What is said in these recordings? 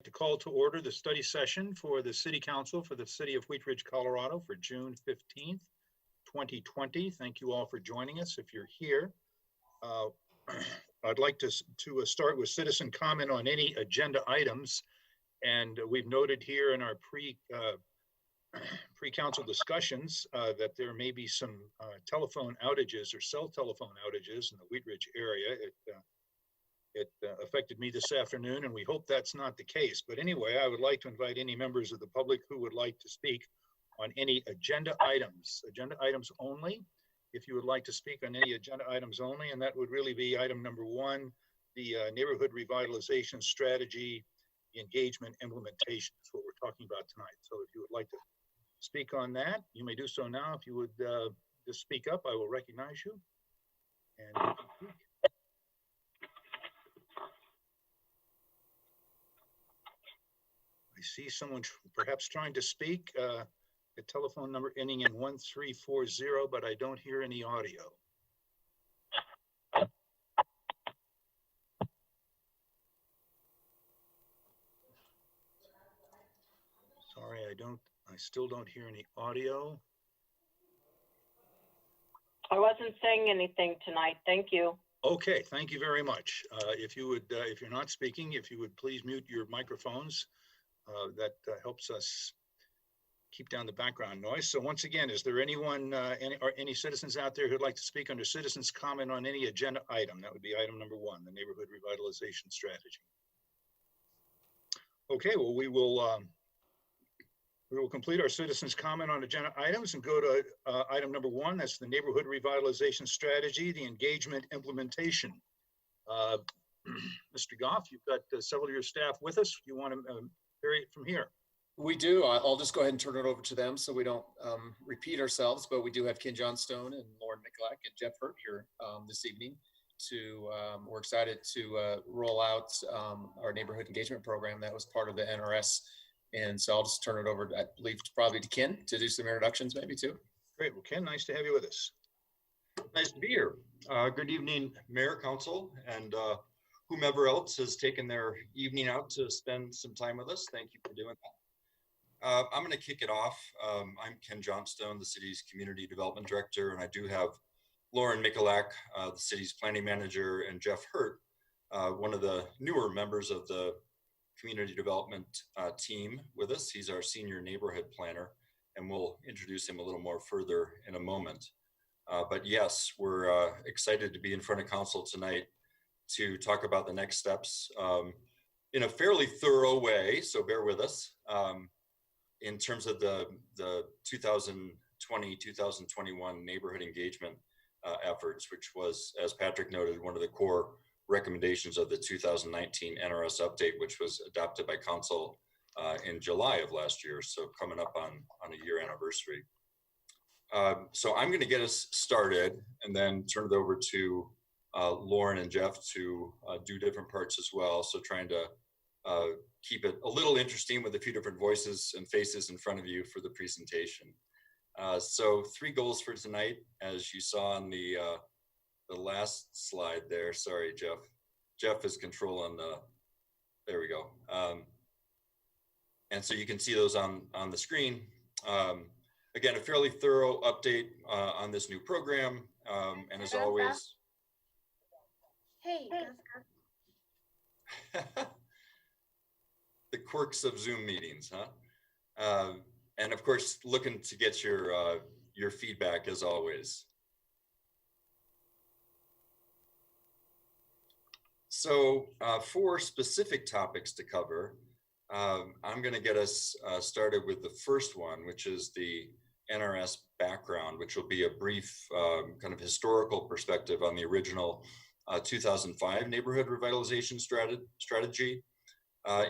to call to order the study session for the City Council for the City of Wheat Ridge, Colorado for June 15th, 2020. Thank you all for joining us if you're here. I'd like to start with citizen comment on any agenda items. And we've noted here in our pre-council discussions that there may be some telephone outages or cell telephone outages in the Wheat Ridge area. It affected me this afternoon, and we hope that's not the case. But anyway, I would like to invite any members of the public who would like to speak on any agenda items only. If you would like to speak on any agenda items only, and that would really be item number 1, the neighborhood revitalization strategy, the engagement implementation is what we're talking about tonight. So if you would like to speak on that, you may do so now. If you would just speak up, I will recognize you. And you can speak. I see someone perhaps trying to speak, a telephone number ending in 1340, but I don't hear any audio. Sorry, I still don't hear any audio. I wasn't saying anything tonight. Thank you. Okay, thank you very much. If you would, if you're not speaking, if you would please mute your microphones. That helps us keep down the background noise. So once again, is there anyone, any citizens out there who'd like to speak under citizens comment on any agenda item? That would be item number 1, the neighborhood revitalization strategy. Okay, well, we will complete our citizens comment on agenda items and go to item number 1. That's the neighborhood revitalization strategy, the engagement implementation. Mr. Goff, you've got several of your staff with us. You want to carry it from here? We do. I'll just go ahead and turn it over to them so we don't repeat ourselves, but we do have Ken Johnstone and Lauren Michalak and Jeff Hurt here this evening. We're excited to roll out our neighborhood engagement program that was part of the NRS. And so I'll just turn it over, I believe, probably to Ken to do some introductions maybe too. Great. Well, Ken, nice to have you with us. Nice to be here. Good evening, Mayor, Council, and whomever else has taken their evening out to spend some time with us. Thank you for doing that. I'm going to kick it off. I'm Ken Johnstone, the city's community development director, and I do have Lauren Michalak, the city's planning manager, and Jeff Hurt, one of the newer members of the community development team with us. He's our senior neighborhood planner, and we'll introduce him a little more further in a moment. But yes, we're excited to be in front of council tonight to talk about the next steps in a fairly thorough way, so bear with us, in terms of the 2020-2021 neighborhood engagement efforts, which was, as Patrick noted, one of the core recommendations of the 2019 NRS update, which was adopted by council in July of last year, so coming up on a year anniversary. So I'm going to get us started and then turn it over to Lauren and Jeff to do different parts as well. So trying to keep it a little interesting with a few different voices and faces in front of you for the presentation. So 3 goals for tonight, as you saw on the last slide there. Sorry, Jeff. Jeff is controlling the, there we go. And so you can see those on the screen. Again, a fairly thorough update on this new program. And as always, hey, the quirks of Zoom meetings, huh? And of course, looking to get your feedback as always. So 4 specific topics to cover. I'm going to get us started with the first one, which is the NRS background, which will be a brief kind of historical perspective on the original 2005 neighborhood revitalization strategy,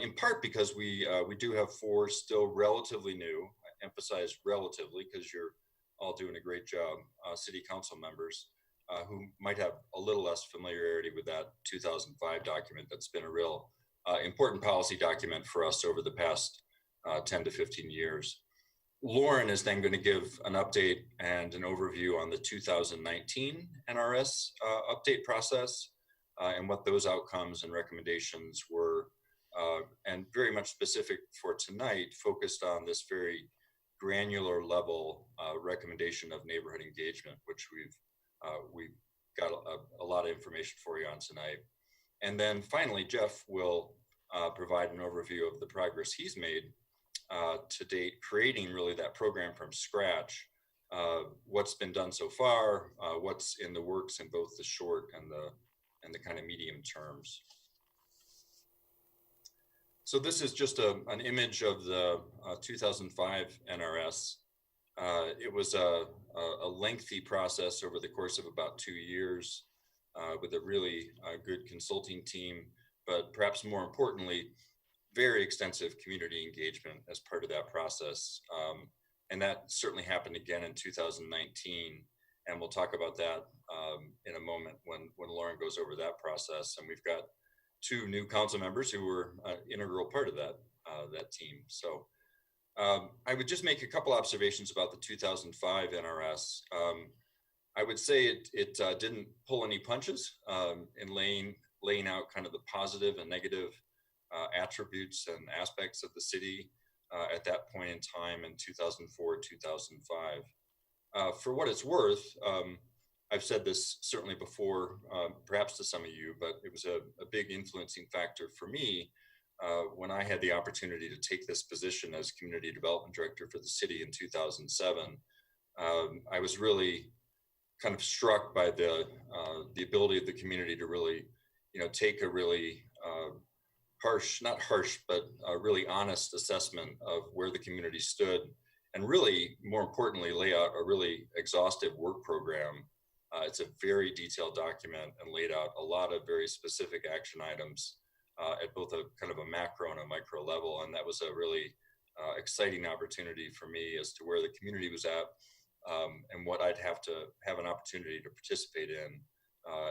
in part because we do have 4 still relatively new, I emphasize relatively because you're all doing a great job, city council members who might have a little less familiarity with that 2005 document that's been a real important policy document for us over the past 10 to 15 years. Lauren is then going to give an update and an overview on the 2019 NRS update process and what those outcomes and recommendations were and very much specific for tonight, focused on this very granular level recommendation of neighborhood engagement, which we've got a lot of information for you on tonight. And then finally, Jeff will provide an overview of the progress he's made to date, creating really that program from scratch. What's been done so far, what's in the works in both the short and the kind of medium terms. So this is just an image of the 2005 NRS. It was a lengthy process over the course of about 2 years with a really good consulting team, but perhaps more importantly, very extensive community engagement as part of that process. And that certainly happened again in 2019. And we'll talk about that in a moment when Lauren goes over that process. And we've got 2 new council members who were an integral part of that team. So I would just make a couple observations about the 2005 NRS. I would say it didn't pull any punches in laying out kind of the positive and negative attributes and aspects of the city at that point in time in 2004, 2005. For what it's worth, I've said this certainly before, perhaps to some of you, but it was a big influencing factor for me when I had the opportunity to take this position as community development director for the city in 2007. I was really kind of struck by the ability of the community to really, take a really not harsh, but a really honest assessment of where the community stood, and really, more importantly, lay out a really exhaustive work program. It's a very detailed document and laid out a lot of very specific action items at both a kind of a macro and a micro level. And that was a really exciting opportunity for me as to where the community was at and what I'd have to have an opportunity to participate in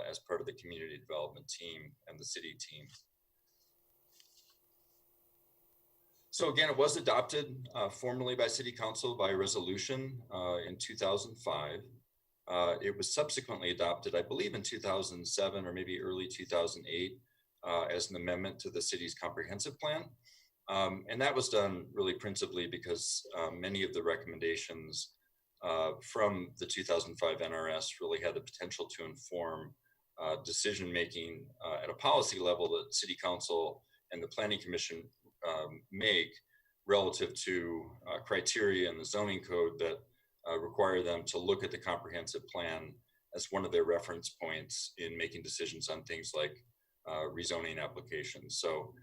as part of the community development team and the city team. So again, it was adopted formally by City Council by resolution in 2005. It was subsequently adopted, I believe, in 2007 or maybe early 2008 as an amendment to the city's comprehensive plan. And that was done really principally because many of the recommendations from the 2005 NRS really had the potential to inform decision-making at a policy level that City Council and the Planning Commission make relative to criteria in the zoning code that require them to look at the comprehensive plan as one of their reference points in making decisions on things like rezoning applications. So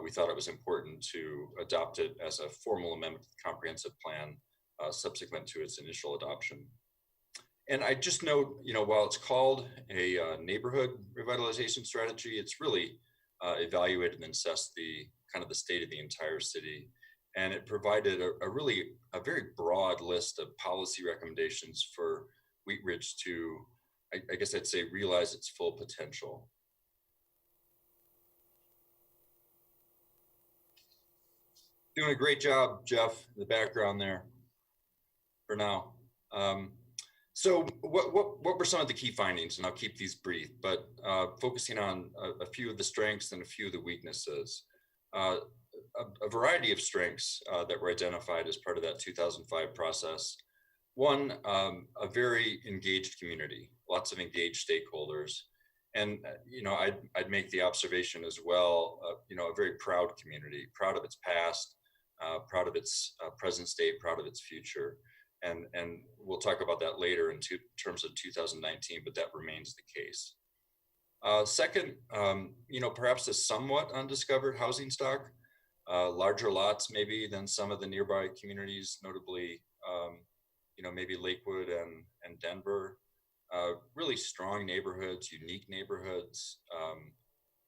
we thought it was important to adopt it as a formal amendment to the comprehensive plan subsequent to its initial adoption. And I just note, while it's called a neighborhood revitalization strategy, it's really evaluated and assessed the kind of the state of the entire city. And it provided a very broad list of policy recommendations for Wheat Ridge to, I guess I'd say, realize its full potential. Doing a great job, Jeff, in the background there for now. So what were some of the key findings? And I'll keep these brief, but focusing on a few of the strengths and a few of the weaknesses. A variety of strengths that were identified as part of that 2005 process. One, a very engaged community, lots of engaged stakeholders. And, I'd make the observation as well, a very proud community, proud of its past, proud of its present state, proud of its future. And we'll talk about that later in terms of 2019, but that remains the case. Second, perhaps a somewhat undiscovered housing stock, larger lots maybe than some of the nearby communities, notably, maybe Lakewood and Denver. Really strong neighborhoods, unique neighborhoods,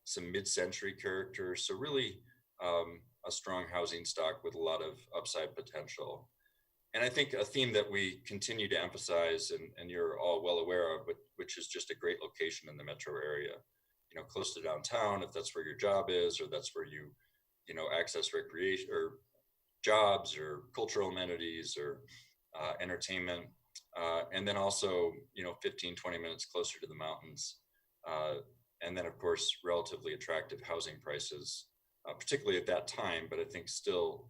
some mid-century character. So really a strong housing stock with a lot of upside potential. And I think a theme that we continue to emphasize, and you're all well aware of, which is just a great location in the metro area, close to downtown, if that's where your job is, or that's where you access recreation or jobs or cultural amenities or entertainment. And then also, 15, 20 minutes closer to the mountains. And then of course, relatively attractive housing prices particularly at that time, but I think still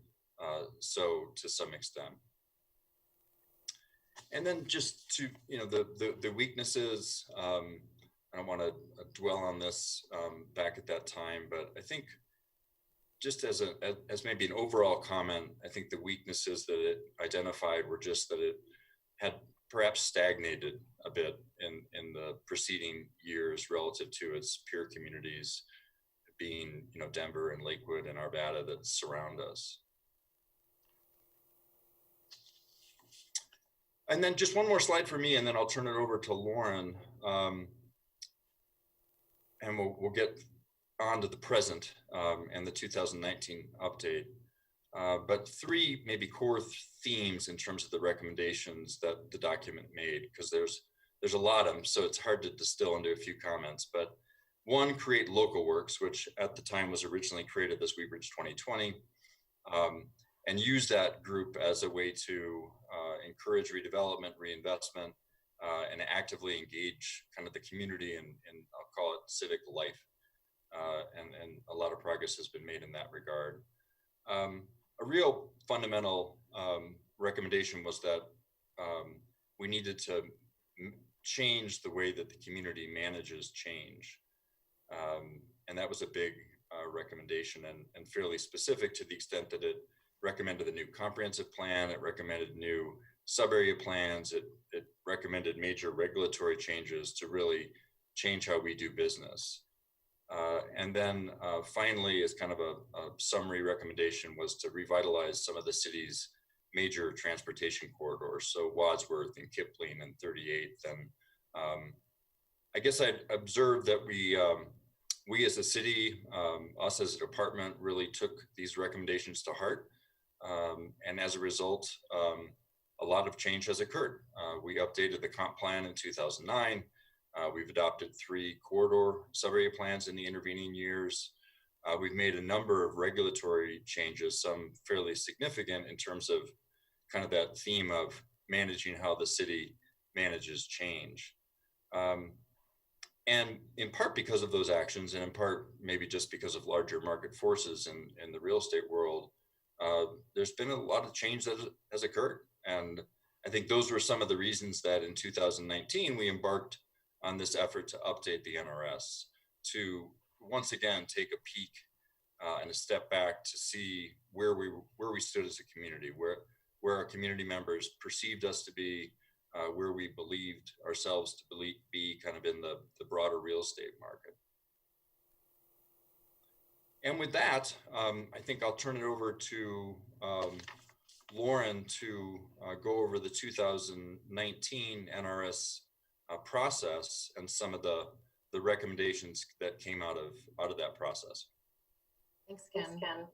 so to some extent. And then just to, the weaknesses, I don't want to dwell on this back at that time, but I think just as maybe an overall comment, I think the weaknesses that it identified were just that it had perhaps stagnated a bit in the preceding years relative to its peer communities, being, Denver and Lakewood and Arvada that surround us. And then just one more slide for me, and then I'll turn it over to Lauren. And we'll get on to the present and the 2019 update. But three maybe core themes in terms of the recommendations that the document made, because there's a lot of them, so it's hard to distill into a few comments. But one, create local works, which at the time was originally created as Wheatridge 2020, and use that group as a way to encourage redevelopment, reinvestment, and actively engage kind of the community and I'll call it civic life. And a lot of progress has been made in that regard. A real fundamental recommendation was that we needed to change the way that the community manages change. And that was a big recommendation and fairly specific to the extent that it recommended a new comprehensive plan, it recommended new sub-area plans, it recommended major regulatory changes to really change how we do business. And then finally, as kind of a summary recommendation, was to revitalize some of the city's major transportation corridors. So Wadsworth and Kipling and 38th. And I guess I observed that we as a city, us as a department, really took these recommendations to heart. And as a result, a lot of change has occurred. We updated the comp plan in 2009. We've adopted 3 corridor sub-area plans in the intervening years. We've made a number of regulatory changes, some fairly significant in terms of kind of that theme of managing how the city manages change. And in part because of those actions, and in part maybe just because of larger market forces in the real estate world, there's been a lot of change that has occurred. And I think those were some of the reasons that in 2019, we embarked on this effort to update the NRS, to once again take a peek and a step back to see where we stood as a community, where our community members perceived us to be, where we believed ourselves to be kind of in the broader real estate market. And with that, I think I'll turn it over to Lauren to go over the 2019 NRS process and some of the recommendations that came out of that process. Thanks, Ken. Thanks, Ken.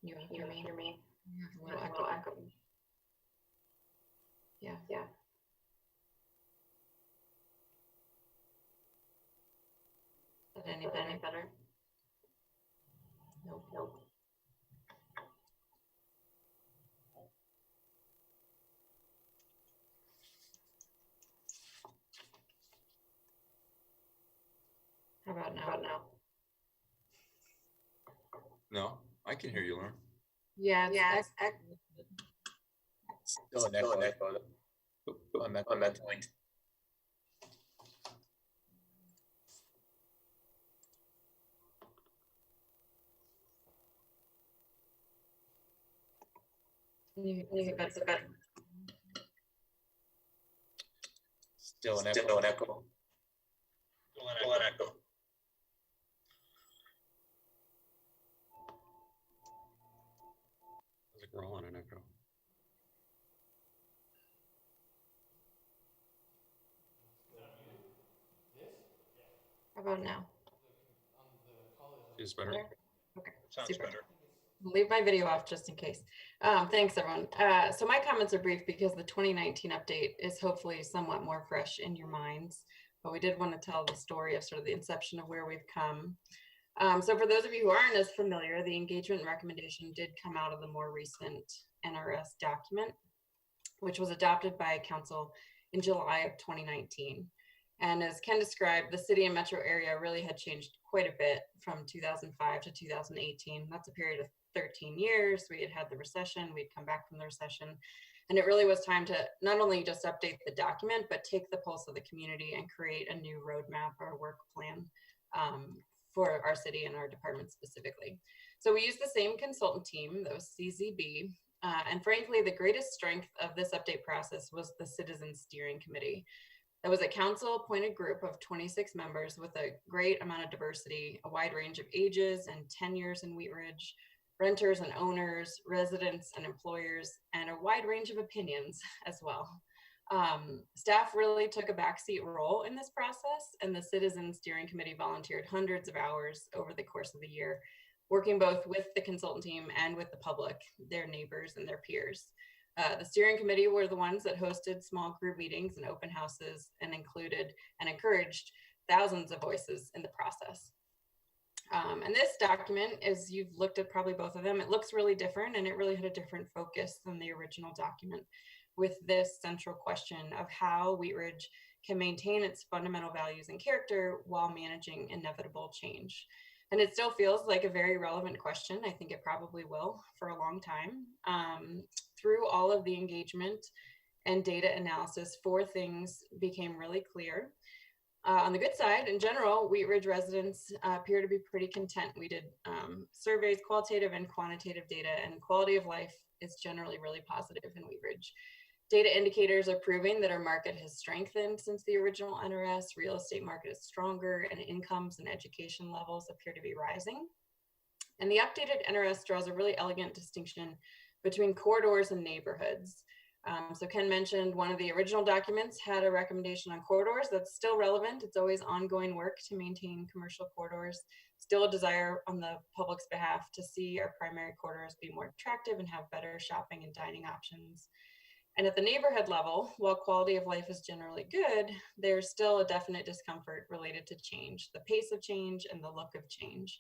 Can you hear me? A little A echo. little echo. Yeah. Yeah. Is that any Is that better? any better? Nope. Nope. How about now? How about now? No, I can hear you, Lauren. Yeah. Yeah, It's Still an echo on that point. That's about. Still an echo. Still an echo. I think we're all on an echo. How about now? Is better. Better? Okay. Sounds Super. better. I'll leave my video off just in case. Thanks, everyone. So my comments are brief because the 2019 update is hopefully somewhat more fresh in your minds, but we did want to tell the story of sort of the inception of where we've come. So for those of you who aren't as familiar, the engagement recommendation did come out of the more recent NRS document, which was adopted by Council in July of 2019. And as Ken described, the city and metro area really had changed quite a bit from 2005 to 2018. That's a period of 13 years. We had the recession, we'd come back from the recession. And it really was time to not only just update the document, but take the pulse of the community and create a new roadmap or work plan for our city and our department specifically. So we used the same consultant team, that was CZB. And frankly, the greatest strength of this update process was the Citizen Steering Committee. That was a council-appointed group of 26 members with a great amount of diversity, a wide range of ages and tenures in Wheat Ridge, renters and owners, residents and employers, and a wide range of opinions as well. Staff really took a backseat role in this process, and the Citizen Steering Committee volunteered hundreds of hours over the course of the year, working both with the consultant team and with the public, their neighbors and their peers. The steering committee were the ones that hosted small group meetings and open houses and included and encouraged thousands of voices in the process. And this document, as you've looked at probably both of them, it looks really different, and it really had a different focus than the original document, with this central question of how Wheat Ridge can maintain its fundamental values and character while managing inevitable change. And it still feels like a very relevant question. I think it probably will for a long time. Through all of the engagement and data analysis, 4 things became really clear. On the good side, in general, Wheat Ridge residents appear to be pretty content. We did surveys, qualitative and quantitative data, and quality of life is generally really positive in Wheat Ridge. Data indicators are proving that our market has strengthened since the original NRS. Real estate market is stronger, and incomes and education levels appear to be rising. And the updated NRS draws a really elegant distinction between corridors and neighborhoods. So Ken mentioned one of the original documents had a recommendation on corridors. That's still relevant. It's always ongoing work to maintain commercial corridors. Still a desire on the public's behalf to see our primary corridors be more attractive and have better shopping and dining options. And at the neighborhood level, while quality of life is generally good, there's still a definite discomfort related to change, the pace of change and the look of change.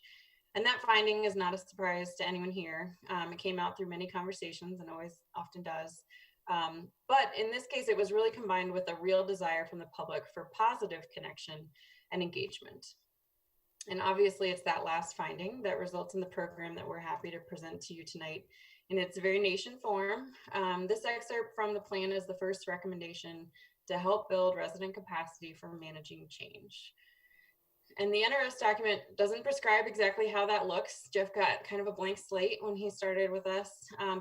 And that finding is not a surprise to anyone here. It came out through many conversations and always often does. But in this case, it was really combined with a real desire from the public for positive connection and engagement. And obviously it's that last finding that results in the program that we're happy to present to you tonight in its very nation form. This excerpt from the plan is the first recommendation to help build resident capacity for managing change. And the NRS document doesn't prescribe exactly how that looks. Jeff got kind of a blank slate when he started with us,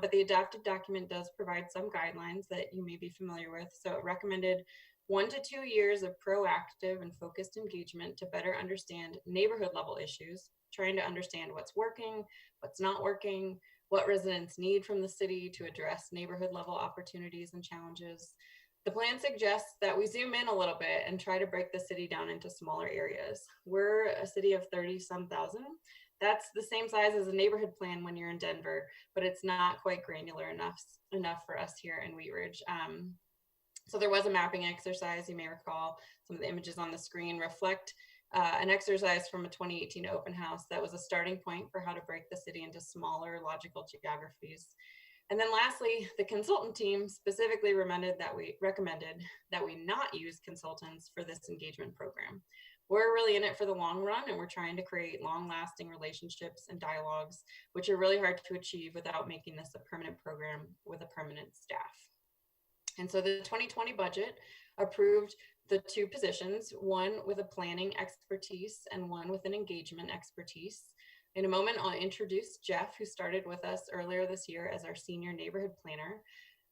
but the adopted document does provide some guidelines that you may be familiar with. So it recommended 1 to 2 years of proactive and focused engagement to better understand neighborhood level issues, trying to understand what's working, what's not working, what residents need from the city to address neighborhood level opportunities and challenges. The plan suggests that we zoom in a little bit and try to break the city down into smaller areas. We're a city of 30-some thousand. That's the same size as a neighborhood plan when you're in Denver, but it's not quite granular enough for us here in Wheat Ridge. So there was a mapping exercise. You may recall some of the images on the screen reflect an exercise from a 2018 open house that was a starting point for how to break the city into smaller logical geographies. And then lastly, the consultant team specifically recommended that we not use consultants for this engagement program. We're really in it for the long run, and we're trying to create long-lasting relationships and dialogues, which are really hard to achieve without making this a permanent program with a permanent staff. And so the 2020 budget approved the 2 positions, one with a planning expertise and one with an engagement expertise. In a moment, I'll introduce Jeff, who started with us earlier this year as our senior neighborhood planner.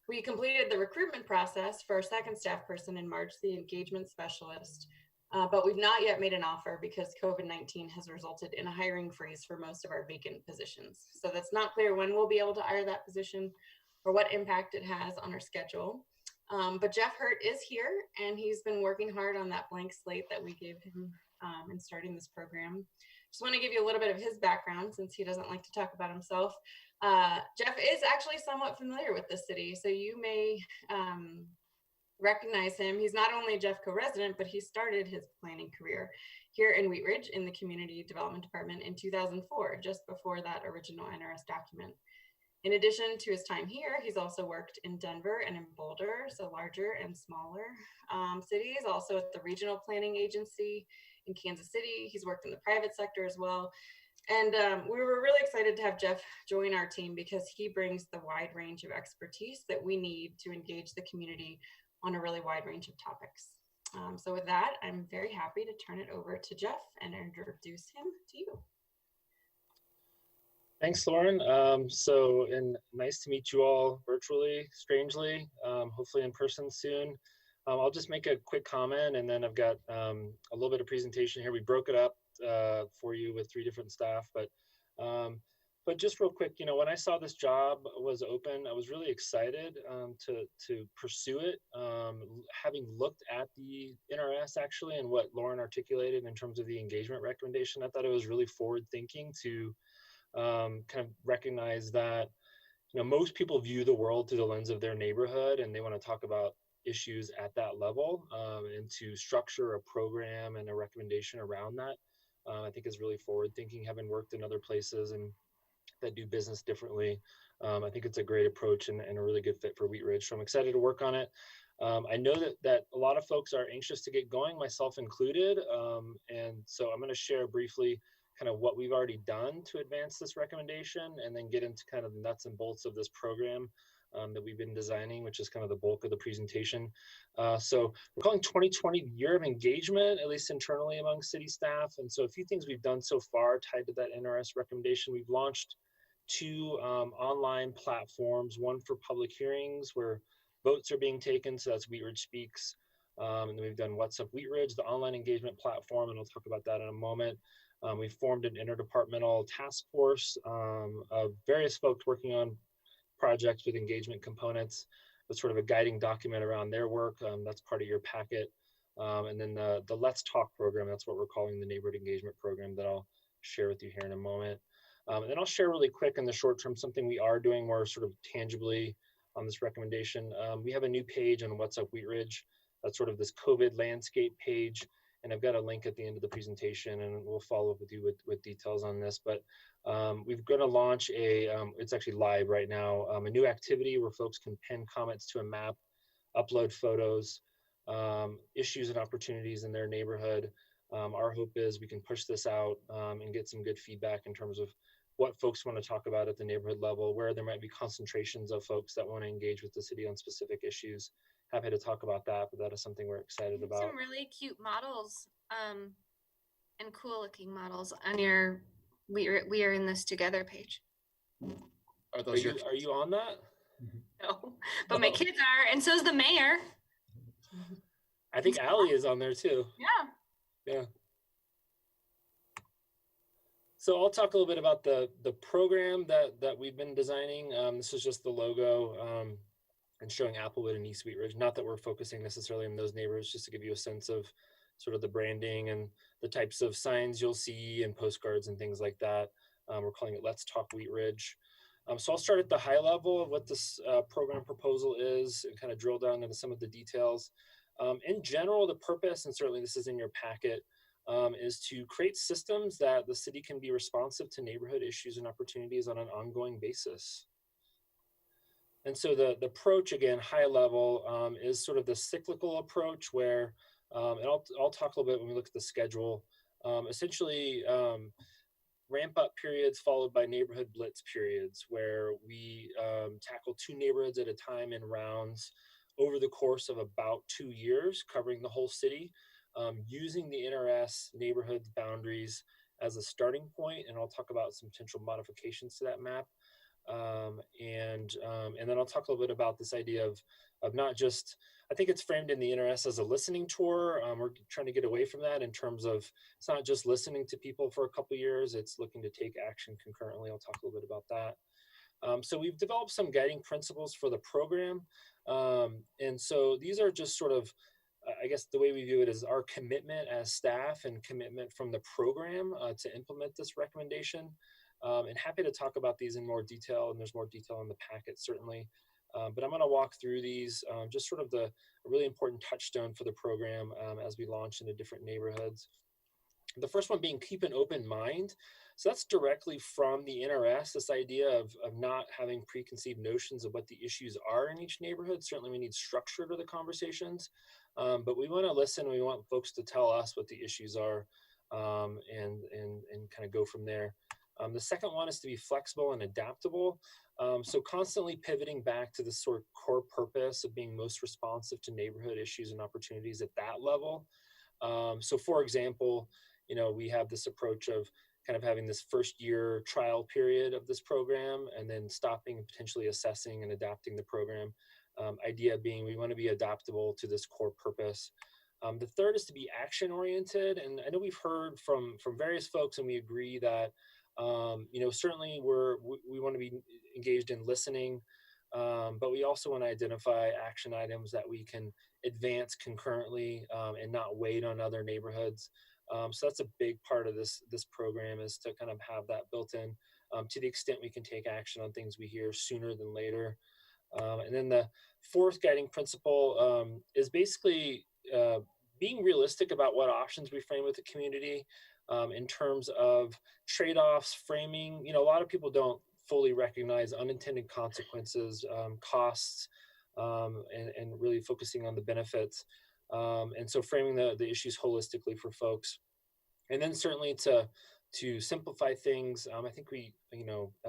We completed the recruitment process for our second staff person in March, the engagement specialist, but we've not yet made an offer because COVID-19 has resulted in a hiring freeze for most of our vacant positions. So that's not clear when we'll be able to hire that position or what impact it has on our schedule. But Jeff Hurt is here, and he's been working hard on that blank slate that we gave him in starting this program. Just want to give you a little bit of his background since he doesn't like to talk about himself. Jeff is actually somewhat familiar with the city, so you may recognize him. He's not only a Jeffco resident, but he started his planning career here in Wheat Ridge in the Community Development Department in 2004, just before that original NRS document. In addition to his time here, he's also worked in Denver and in Boulder, so larger and smaller cities, also at the Regional Planning Agency in Kansas City. He's worked in the private sector as well. And we were really excited to have Jeff join our team because he brings the wide range of expertise that we need to engage the community on a really wide range of topics. So with that, I'm very happy to turn it over to Jeff and introduce him to you. Thanks, Lauren. And nice to meet you all virtually, strangely, hopefully in person soon. I'll just make a quick comment, and then I've got a little bit of presentation here. We broke it up for you with 3 different staff, but just real quick, when I saw this job was open, I was really excited to pursue it. Having looked at the NRS actually and what Lauren articulated in terms of the engagement recommendation, I thought it was really forward thinking to kind of recognize that most people view the world through the lens of their neighborhood, and they want to talk about issues at that level, and to structure a program and a recommendation around that, I think is really forward thinking. Having worked in other places and that do business differently, I think it's a great approach and a really good fit for Wheat Ridge. So I'm excited to work on it. I know that a lot of folks are anxious to get going, myself included, and so I'm going to share briefly kind of what we've already done to advance this recommendation, and then get into kind of the nuts and bolts of this program that we've been designing, which is kind of the bulk of the presentation. So we're calling 2020 the year of engagement, at least internally among city staff. And so a few things we've done so far tied to that NRS recommendation. We've launched 2 online platforms, one for public hearings where votes are being taken, so that's Wheat Ridge Speaks. And then we've done What's Up Wheat Ridge, the online engagement platform, and I'll talk about that in a moment. We formed an interdepartmental task force of various folks working on projects with engagement components, with sort of a guiding document around their work. That's part of your packet. And then the Let's Talk program, that's what we're calling the neighborhood engagement program that I'll share with you here in a moment. And then I'll share really quick in the short term something we are doing more sort of tangibly on this recommendation. We have a new page on What's Up Wheat Ridge. That's sort of this COVID landscape page. And I've got a link at the end of the presentation, and we'll follow up with you with details on this. But we're going to launch it's actually live right now, a new activity where folks can pin comments to a map, upload photos, issues and opportunities in their neighborhood. Our hope is we can push this out and get some good feedback in terms of what folks want to talk about at the neighborhood level, where there might be concentrations of folks that want to engage with the city on specific issues. Happy to talk about that, but that is something we're excited about. Some really cute models and cool looking models on your We Are in This Together page. Are those your? Are you on that? No, but my kids are, and so's the mayor. I think Allie is on there too. Yeah. So I'll talk a little bit about the program that we've been designing. This is just the logo and showing Applewood and East Wheat Ridge. Not that we're focusing necessarily on those neighbors, just to give you a sense of sort of the branding and the types of signs you'll see and postcards and things like that. We're calling it Let's Talk Wheat Ridge. So I'll start at the high level of what this program proposal is and kind of drill down into some of the details. In general, the purpose, and certainly this is in your packet, is to create systems that the city can be responsive to neighborhood issues and opportunities on an ongoing basis. And so the approach, again, high level, is sort of the cyclical approach where, and I'll talk a little bit when we look at the schedule, essentially ramp up periods followed by neighborhood blitz periods where we tackle 2 neighborhoods at a time in rounds over the course of about 2 years, covering the whole city, using the NRS neighborhood boundaries as a starting point. And I'll talk about some potential modifications to that map. And then I'll talk a little bit about this idea of not just, I think it's framed in the NRS as a listening tour. We're trying to get away from that in terms of, it's not just listening to people for a couple of years, it's looking to take action concurrently. I'll talk a little bit about that. So we've developed some guiding principles for the program. And so these are just sort of, I guess the way we view it is our commitment as staff and commitment from the program to implement this recommendation. And happy to talk about these in more detail, and there's more detail in the packet certainly. But I'm going to walk through these, just sort of a really important touchstone for the program as we launch into different neighborhoods. The first one being keep an open mind. So that's directly from the NRS, this idea of not having preconceived notions of what the issues are in each neighborhood. Certainly we need structure to the conversations, but we want to listen. We want folks to tell us what the issues are, and kind of go from there. The second one is to be flexible and adaptable. So constantly pivoting back to the sort of core purpose of being most responsive to neighborhood issues and opportunities at that level. So for example, we have this approach of kind of having this first year trial period of this program and then stopping and potentially assessing and adapting the program. Idea being we want to be adaptable to this core purpose. The third is to be action oriented. And I know we've heard from various folks and we agree that, certainly we want to be engaged in listening, but we also want to identify action items that we can advance concurrently, and not wait on other neighborhoods. So that's a big part of this program, is to kind of have that built in, to the extent we can take action on things we hear sooner than later. And then the fourth guiding principle is basically being realistic about what options we frame with the community, in terms of trade-offs, framing. A lot of people don't fully recognize unintended consequences, costs, and really focusing on the benefits. And so framing the issues holistically for folks. And then certainly to simplify things. I think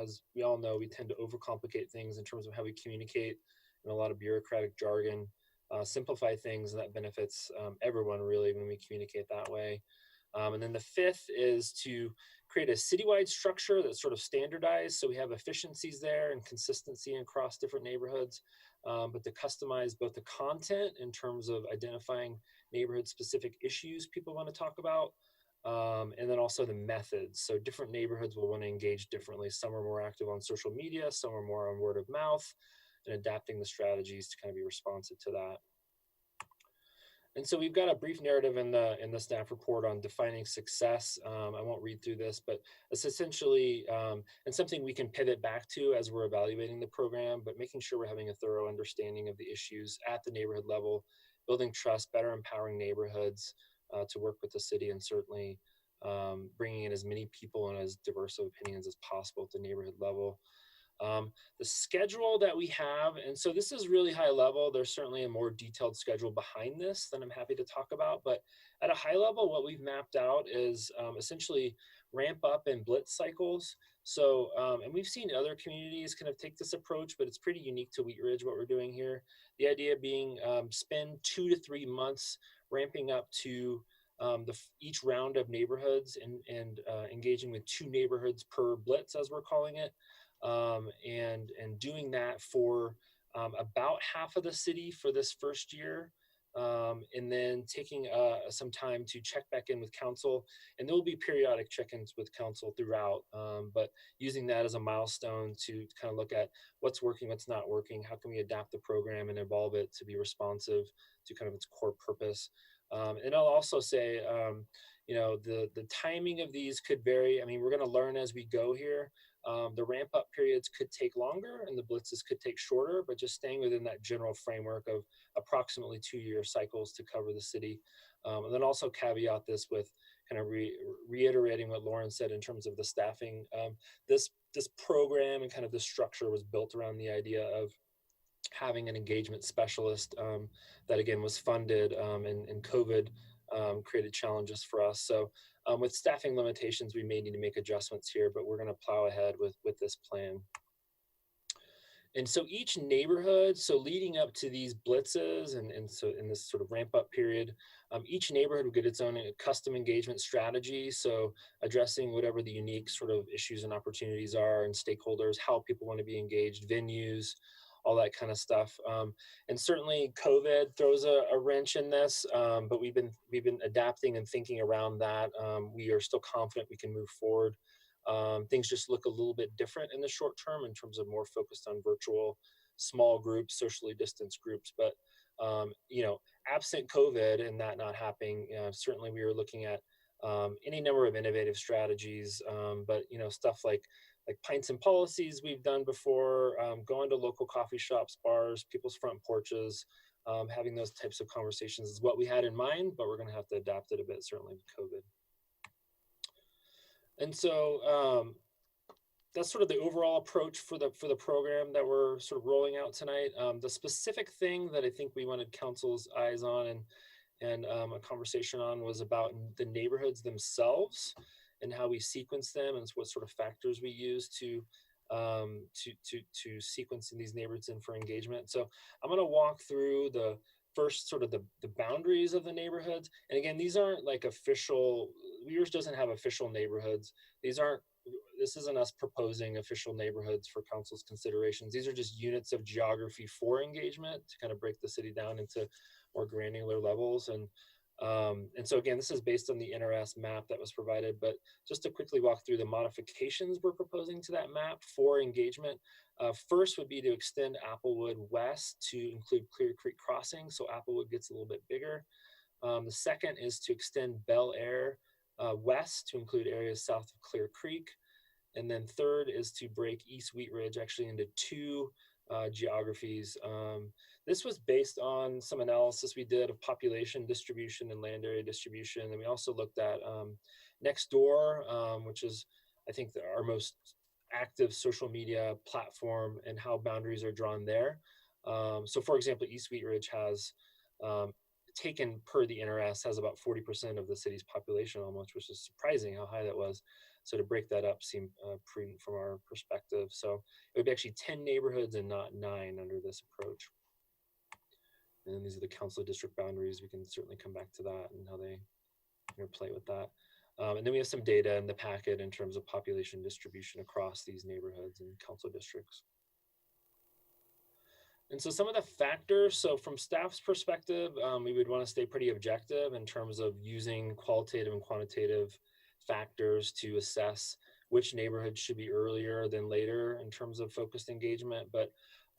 as we all know, we tend to overcomplicate things in terms of how we communicate, and a lot of bureaucratic jargon. Simplify things, and that benefits everyone really when we communicate that way. And then the fifth is to create a citywide structure that's sort of standardized, so we have efficiencies there and consistency across different neighborhoods, but to customize both the content in terms of identifying neighborhood specific issues people want to talk about, and then also the methods. So different neighborhoods will want to engage differently. Some are more active on social media, some are more on word of mouth, and adapting the strategies to kind of be responsive to that. And so we've got a brief narrative in the staff report on defining success. I won't read through this, but it's essentially, and something we can pivot back to as we're evaluating the program, but making sure we're having a thorough understanding of the issues at the neighborhood level, building trust, better empowering neighborhoods to work with the city, and certainly bringing in as many people and as diverse of opinions as possible at the neighborhood level. The schedule that we have, and so this is really high level. There's certainly a more detailed schedule behind this that I'm happy to talk about, but at a high level, what we've mapped out is essentially ramp up and blitz cycles. So, and we've seen other communities kind of take this approach, but it's pretty unique to Wheat Ridge, what we're doing here. The idea being spend 2 to 3 months ramping up to each round of neighborhoods and engaging with 2 neighborhoods per blitz, as we're calling it. And doing that for about half of the city for this first year, and then taking some time to check back in with council. And there will be periodic check-ins with council throughout, but using that as a milestone to kind of look at what's working, what's not working, how can we adapt the program and evolve it to be responsive to kind of its core purpose. And I'll also say, the timing of these could vary. I mean, we're going to learn as we go here. The ramp up periods could take longer and the blitzes could take shorter, but just staying within that general framework of approximately 2-year cycles to cover the city. And then also caveat this with kind of reiterating what Lauren said in terms of the staffing. This program and kind of the structure was built around the idea of having an engagement specialist that again was funded, and COVID created challenges for us. So with staffing limitations, we may need to make adjustments here, but we're going to plow ahead with this plan. And so each neighborhood, so leading up to these blitzes and so in this sort of ramp up period, each neighborhood will get its own custom engagement strategy. So addressing whatever the unique sort of issues and opportunities are and stakeholders, how people want to be engaged, venues, all that kind of stuff. And certainly COVID throws a wrench in this, but we've been adapting and thinking around that. We are still confident we can move forward. Things just look a little bit different in the short term in terms of more focused on virtual, small groups, socially distanced groups. But, absent COVID and that not happening, certainly we were looking at any number of innovative strategies, but, stuff like pints and policies we've done before, going to local coffee shops, bars, people's front porches, having those types of conversations is what we had in mind, but we're going to have to adapt it a bit, certainly with COVID. And so that's sort of the overall approach for the program that we're sort of rolling out tonight. The specific thing that I think we wanted council's eyes on and a conversation on was about the neighborhoods themselves and how we sequence them and what sort of factors we use to sequencing these neighborhoods in for engagement. So I'm going to walk through the first sort of the boundaries of the neighborhoods. And again, these aren't like official, yours doesn't have official neighborhoods. This isn't us proposing official neighborhoods for council's considerations. These are just units of geography for engagement to kind of break the city down into more granular levels. And so again, this is based on the NRS map that was provided, but just to quickly walk through the modifications we're proposing to that map for engagement. First would be to extend Applewood west to include Clear Creek Crossing, so Applewood gets a little bit bigger. The second is to extend Bel Air west to include areas south of Clear Creek. And then third is to break East Wheat Ridge actually into two geographies. This was based on some analysis we did of population distribution and land area distribution. And we also looked at Nextdoor, which is, I think, our most active social media platform and how boundaries are drawn there. So for example, East Wheat Ridge has taken per the NRS has about 40% of the city's population almost, which is surprising how high that was. So to break that up seemed prudent from our perspective. So it would be actually 10 neighborhoods and not 9 under this approach. And then these are the council district boundaries. We can certainly come back to that and how they interplay with that. And then we have some data in the packet in terms of population distribution across these neighborhoods and council districts. And so some of the factors, so from staff's perspective, we would want to stay pretty objective in terms of using qualitative and quantitative factors to assess which neighborhoods should be earlier than later in terms of focused engagement. But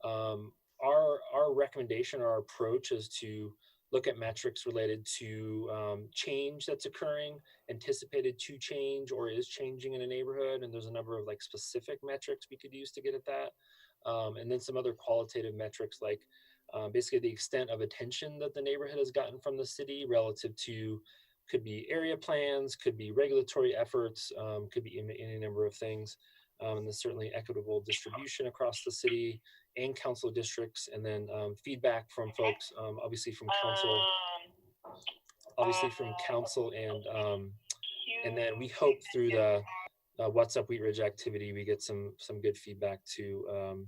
our recommendation, our approach is to look at metrics related to change that's occurring, anticipated to change or is changing in a neighborhood. And there's a number of like specific metrics we could use to get at that. And then some other qualitative metrics like basically the extent of attention that the neighborhood has gotten from the city relative to, could be area plans, could be regulatory efforts, could be any number of things. And there's certainly equitable distribution across the city and council districts, and then feedback from folks, obviously from council, and then we hope through the What's Up Wheat Ridge activity, we get some good feedback to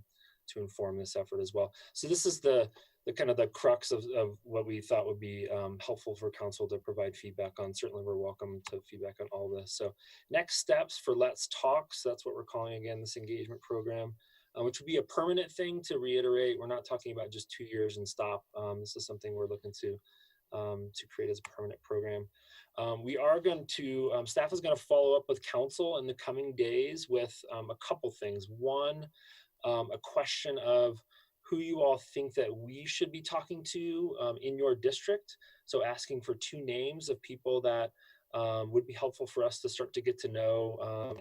inform this effort as well. So this is the kind of the crux of what we thought would be helpful for council to provide feedback on. Certainly we're welcome to feedback on all this. So next steps for Let's Talk, so that's what we're calling again this engagement program, which would be a permanent thing. To reiterate, we're not talking about just 2 years and stop. This is something we're looking to create as a permanent program. We are going to, staff is going to follow up with council in the coming days with a couple things. One, a question of who you all think that we should be talking to in your district. So asking for 2 names of people that would be helpful for us to start to get to know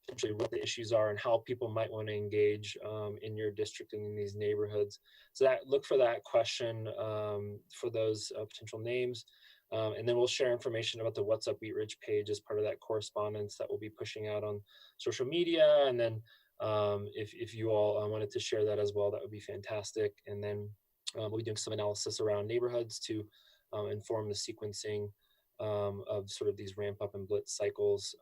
essentially what the issues are and how people might want to engage in your district and in these neighborhoods. So that, look for that question for those potential names. And then we'll share information about the What's Up Wheat Ridge page as part of that correspondence that we'll be pushing out on social media. And then if you all wanted to share that as well, that would be fantastic. And then we'll be doing some analysis around neighborhoods to inform the sequencing of sort of these ramp up and blitz cycles.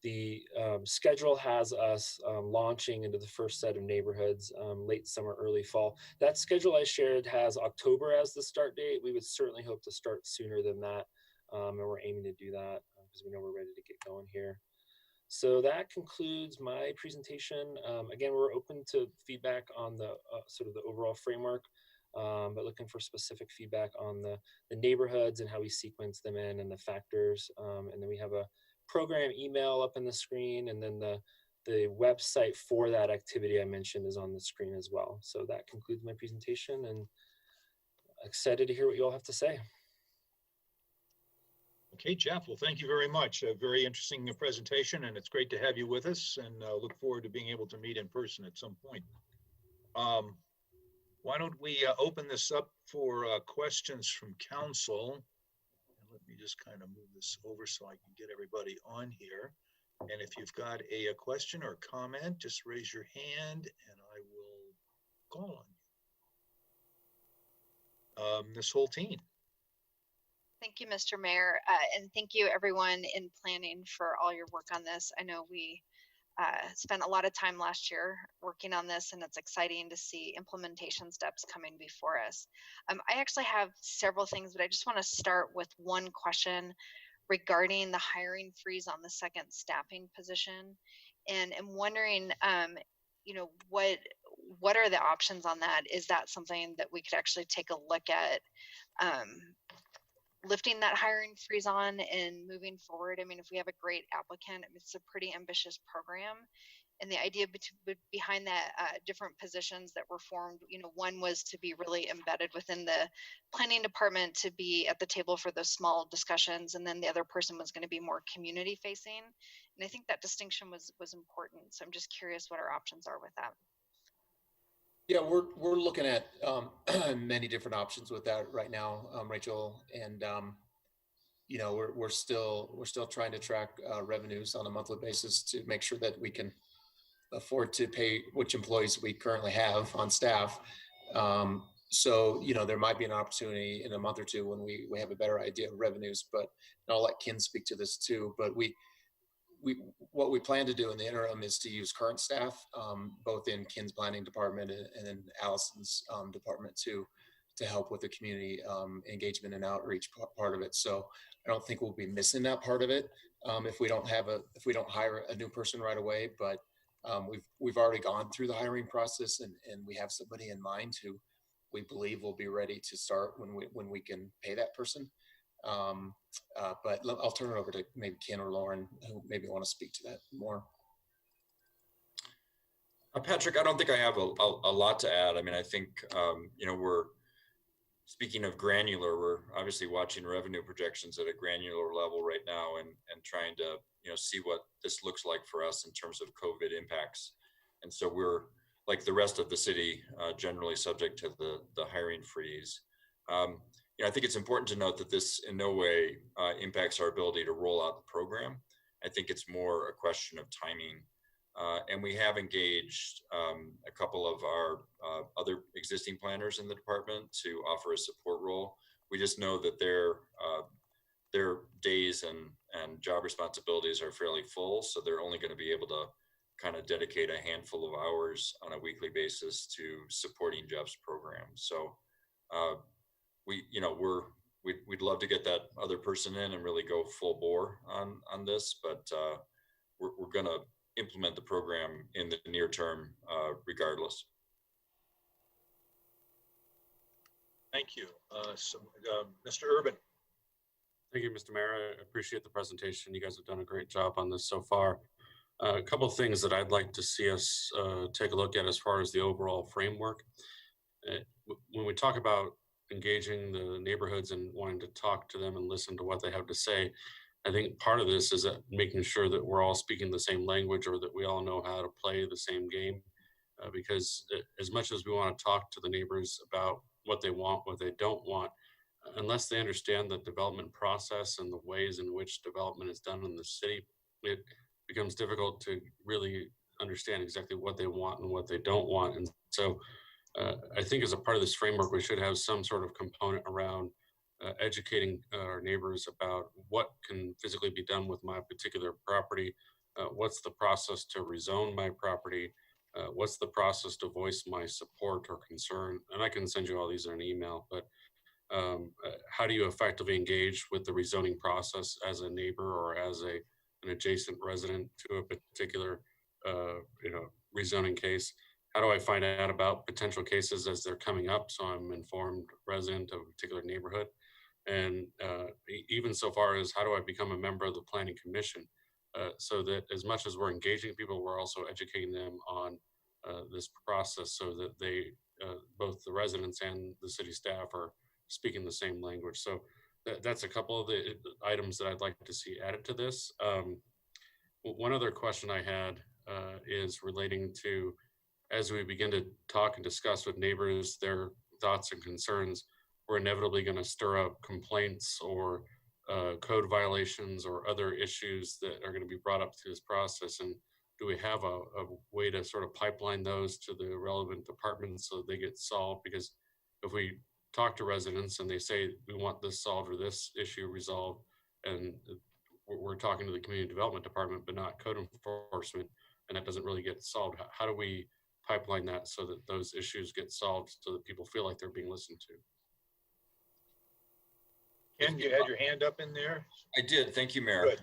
The schedule has us launching into the first set of neighborhoods late summer, early fall. That schedule I shared has October as the start date. We would certainly hope to start sooner than that. And we're aiming to do that because we know we're ready to get going here. So that concludes my presentation. Again, we're open to feedback on the sort of the overall framework, but looking for specific feedback on the neighborhoods and how we sequence them in and the factors. And then we have a program email up on the screen, and then the website for that activity I mentioned is on the screen as well. So that concludes my presentation, and excited to hear what you all have to say. Okay, Jeff, well, thank you very much. A very interesting presentation, and it's great to have you with us, and look forward to being able to meet in person at some point. Why don't we open this up for questions from council? And let me just kind of move this over so I can get everybody on here. And if you've got a question or comment, just raise your hand and I will call on you. Ms. Holteen. Thank you, Mr. Mayor, and thank you everyone in planning for all your work on this. I know we spent a lot of time last year working on this, and it's exciting to see implementation steps coming before us. I actually have several things, but I just want to start with one question regarding the hiring freeze on the second staffing position, and I'm wondering, you know, what are the options on that? Is that something that we could actually take a look at? Lifting that hiring freeze on and moving forward. I mean, if we have a great applicant, it's a pretty ambitious program. And the idea behind that different positions that were formed, you know, one was to be really embedded within the planning department, to be at the table for those small discussions. And then the other person was going to be more community facing. And I think that distinction was important. So I'm just curious what our options are with that. Yeah, we're looking at many different options with that right now, Rachel, and you know, we're still trying to track revenues on a monthly basis to make sure that we can afford to pay which employees we currently have on staff. So, you know, there might be an opportunity in a month or two when we have a better idea of revenues, but I'll let Ken speak to this too. But what we plan to do in the interim is to use current staff, both in Ken's planning department and in Allison's department to help with the community engagement and outreach part of it. So I don't think we'll be missing that part of it if we don't hire a new person right away. But we've already gone through the hiring process, and we have somebody in mind who we believe will be ready to start when we can pay that person. But I'll turn it over to maybe Ken or Lauren, who maybe want to speak to that more. Patrick, I don't think I have a lot to add. I mean, I think, you know, we're speaking of granular, we're obviously watching revenue projections at a granular level right now and trying to, you know, see what this looks like for us in terms of COVID impacts. And so we're, like the rest of the city, generally subject to the hiring freeze. You know, I think it's important to note that this in no way impacts our ability to roll out the program. I think it's more a question of timing. And we have engaged a couple of our other existing planners in the department to offer a support role. We just know that their days and job responsibilities are fairly full, so they're only going to be able to kind of dedicate a handful of hours on a weekly basis to supporting Jeff's program. So we'd love to get that other person in and really go full bore on this, but we're going to implement the program in the near term regardless. Thank you. Mr. Urban. Thank you, Mr. Mayor. I appreciate the presentation. You guys have done a great job on this so far. A couple of things that I'd like to see us take a look at as far as the overall framework. When we talk about engaging the neighborhoods and wanting to talk to them and listen to what they have to say, I think part of this is making sure that we're all speaking the same language, or that we all know how to play the same game. Because as much as we want to talk to the neighbors about what they want, what they don't want, unless they understand the development process and the ways in which development is done in the city, it becomes difficult to really understand exactly what they want and what they don't want. And so I think as a part of this framework, we should have some sort of component around educating our neighbors about what can physically be done with my particular property. What's the process to rezone my property? What's the process to voice my support or concern? And I can send you all these in an email, but how do you effectively engage with the rezoning process as a neighbor or as an adjacent resident to a particular rezoning case? How do I find out about potential cases as they're coming up, so I'm an informed resident of a particular neighborhood? And even so far as how do I become a member of the Planning Commission, so that as much as we're engaging people, we're also educating them on this process, so that they, both the residents and the city staff, are speaking the same language. So that's a couple of the items that I'd like to see added to this. One other question I had is relating to, as we begin to talk and discuss with neighbors their thoughts and concerns, we're inevitably going to stir up complaints or code violations or other issues that are going to be brought up through this process? And do we have a way to sort of pipeline those to the relevant departments so they get solved? Because if we talk to residents and they say, we want this solved or this issue resolved, and we're talking to the community development department, but not code enforcement, and that doesn't really get solved, how do we pipeline that so that those issues get solved so that people feel like they're being listened to? Ken, you had your hand up in there? I did. Thank you, Mayor. Good.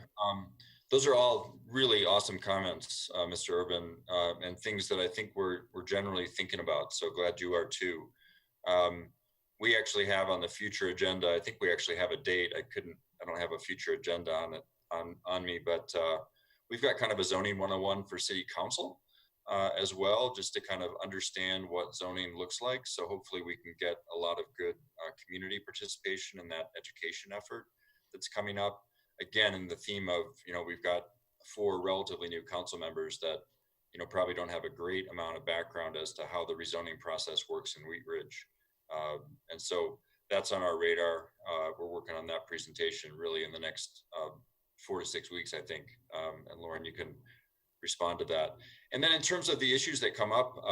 Those are all really awesome comments, Mr. Urban, and things that I think we're generally thinking about. So glad you are too. We actually have on the future agenda, I think we actually have a date. I don't have a future agenda on it on me, but we've got kind of a zoning 101 for city council as well, just to kind of understand what zoning looks like. So hopefully we can get a lot of good community participation in that education effort that's coming up. Again, in the theme of, we've got 4 relatively new council members that, probably don't have a great amount of background as to how the rezoning process works in Wheat Ridge. And so that's on our radar. We're working on that presentation really in the next 4 to 6 weeks, I think. And Lauren, you can respond to that. And then in terms of the issues that come up,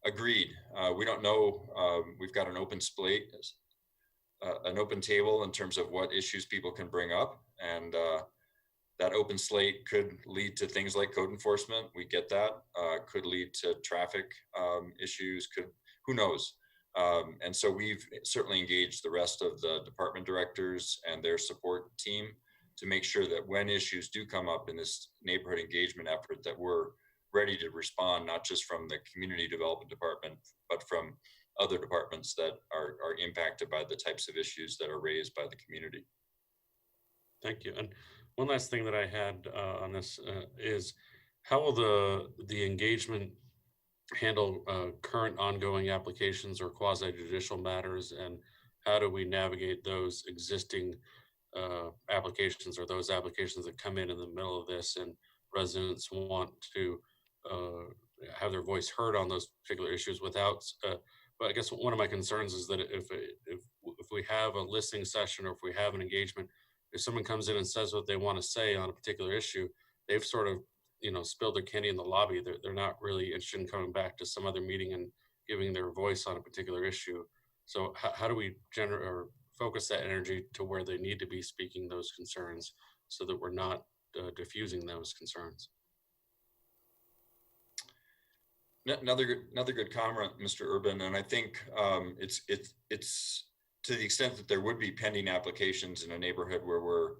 agreed. We don't know. We've got an open slate, an open table in terms of what issues people can bring up. And that open slate could lead to things like code enforcement. We get that. Could lead to traffic issues. Who knows? And so we've certainly engaged the rest of the department directors and their support team to make sure that when issues do come up in this neighborhood engagement effort, that we're ready to respond, not just from the community development department, but from other departments that are impacted by the types of issues that are raised by the community. Thank you. And one last thing that I had on this is, how will the engagement handle current ongoing applications or quasi-judicial matters, and how do we navigate those existing applications or those applications that come in the middle of this and residents want to have their voice heard on those particular issues without, but I guess one of my concerns is that if we have a listening session, or if we have an engagement, if someone comes in and says what they want to say on a particular issue, they've sort of, spilled their candy in the lobby. They're not really interested in coming back to some other meeting and giving their voice on a particular issue. So how do we generate or focus that energy to where they need to be speaking those concerns, so that we're not diffusing those concerns? Another good comment, Mr. Urban, and I think it's to the extent that there would be pending applications in a neighborhood where we're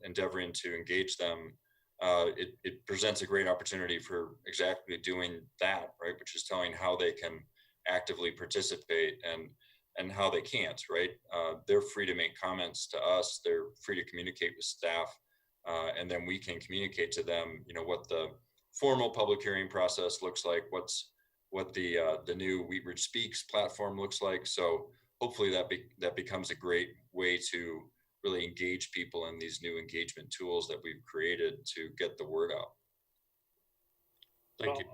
endeavoring to engage them. It presents a great opportunity for exactly doing that, right? Which is telling how they can actively participate and how they can't, right? They're free to make comments to us. They're free to communicate with staff, and then we can communicate to them, what the formal public hearing process looks like, what the new Wheat Ridge Speaks platform looks like. So hopefully that becomes a great way to really engage people in these new engagement tools that we've created to get the word out. Thank you.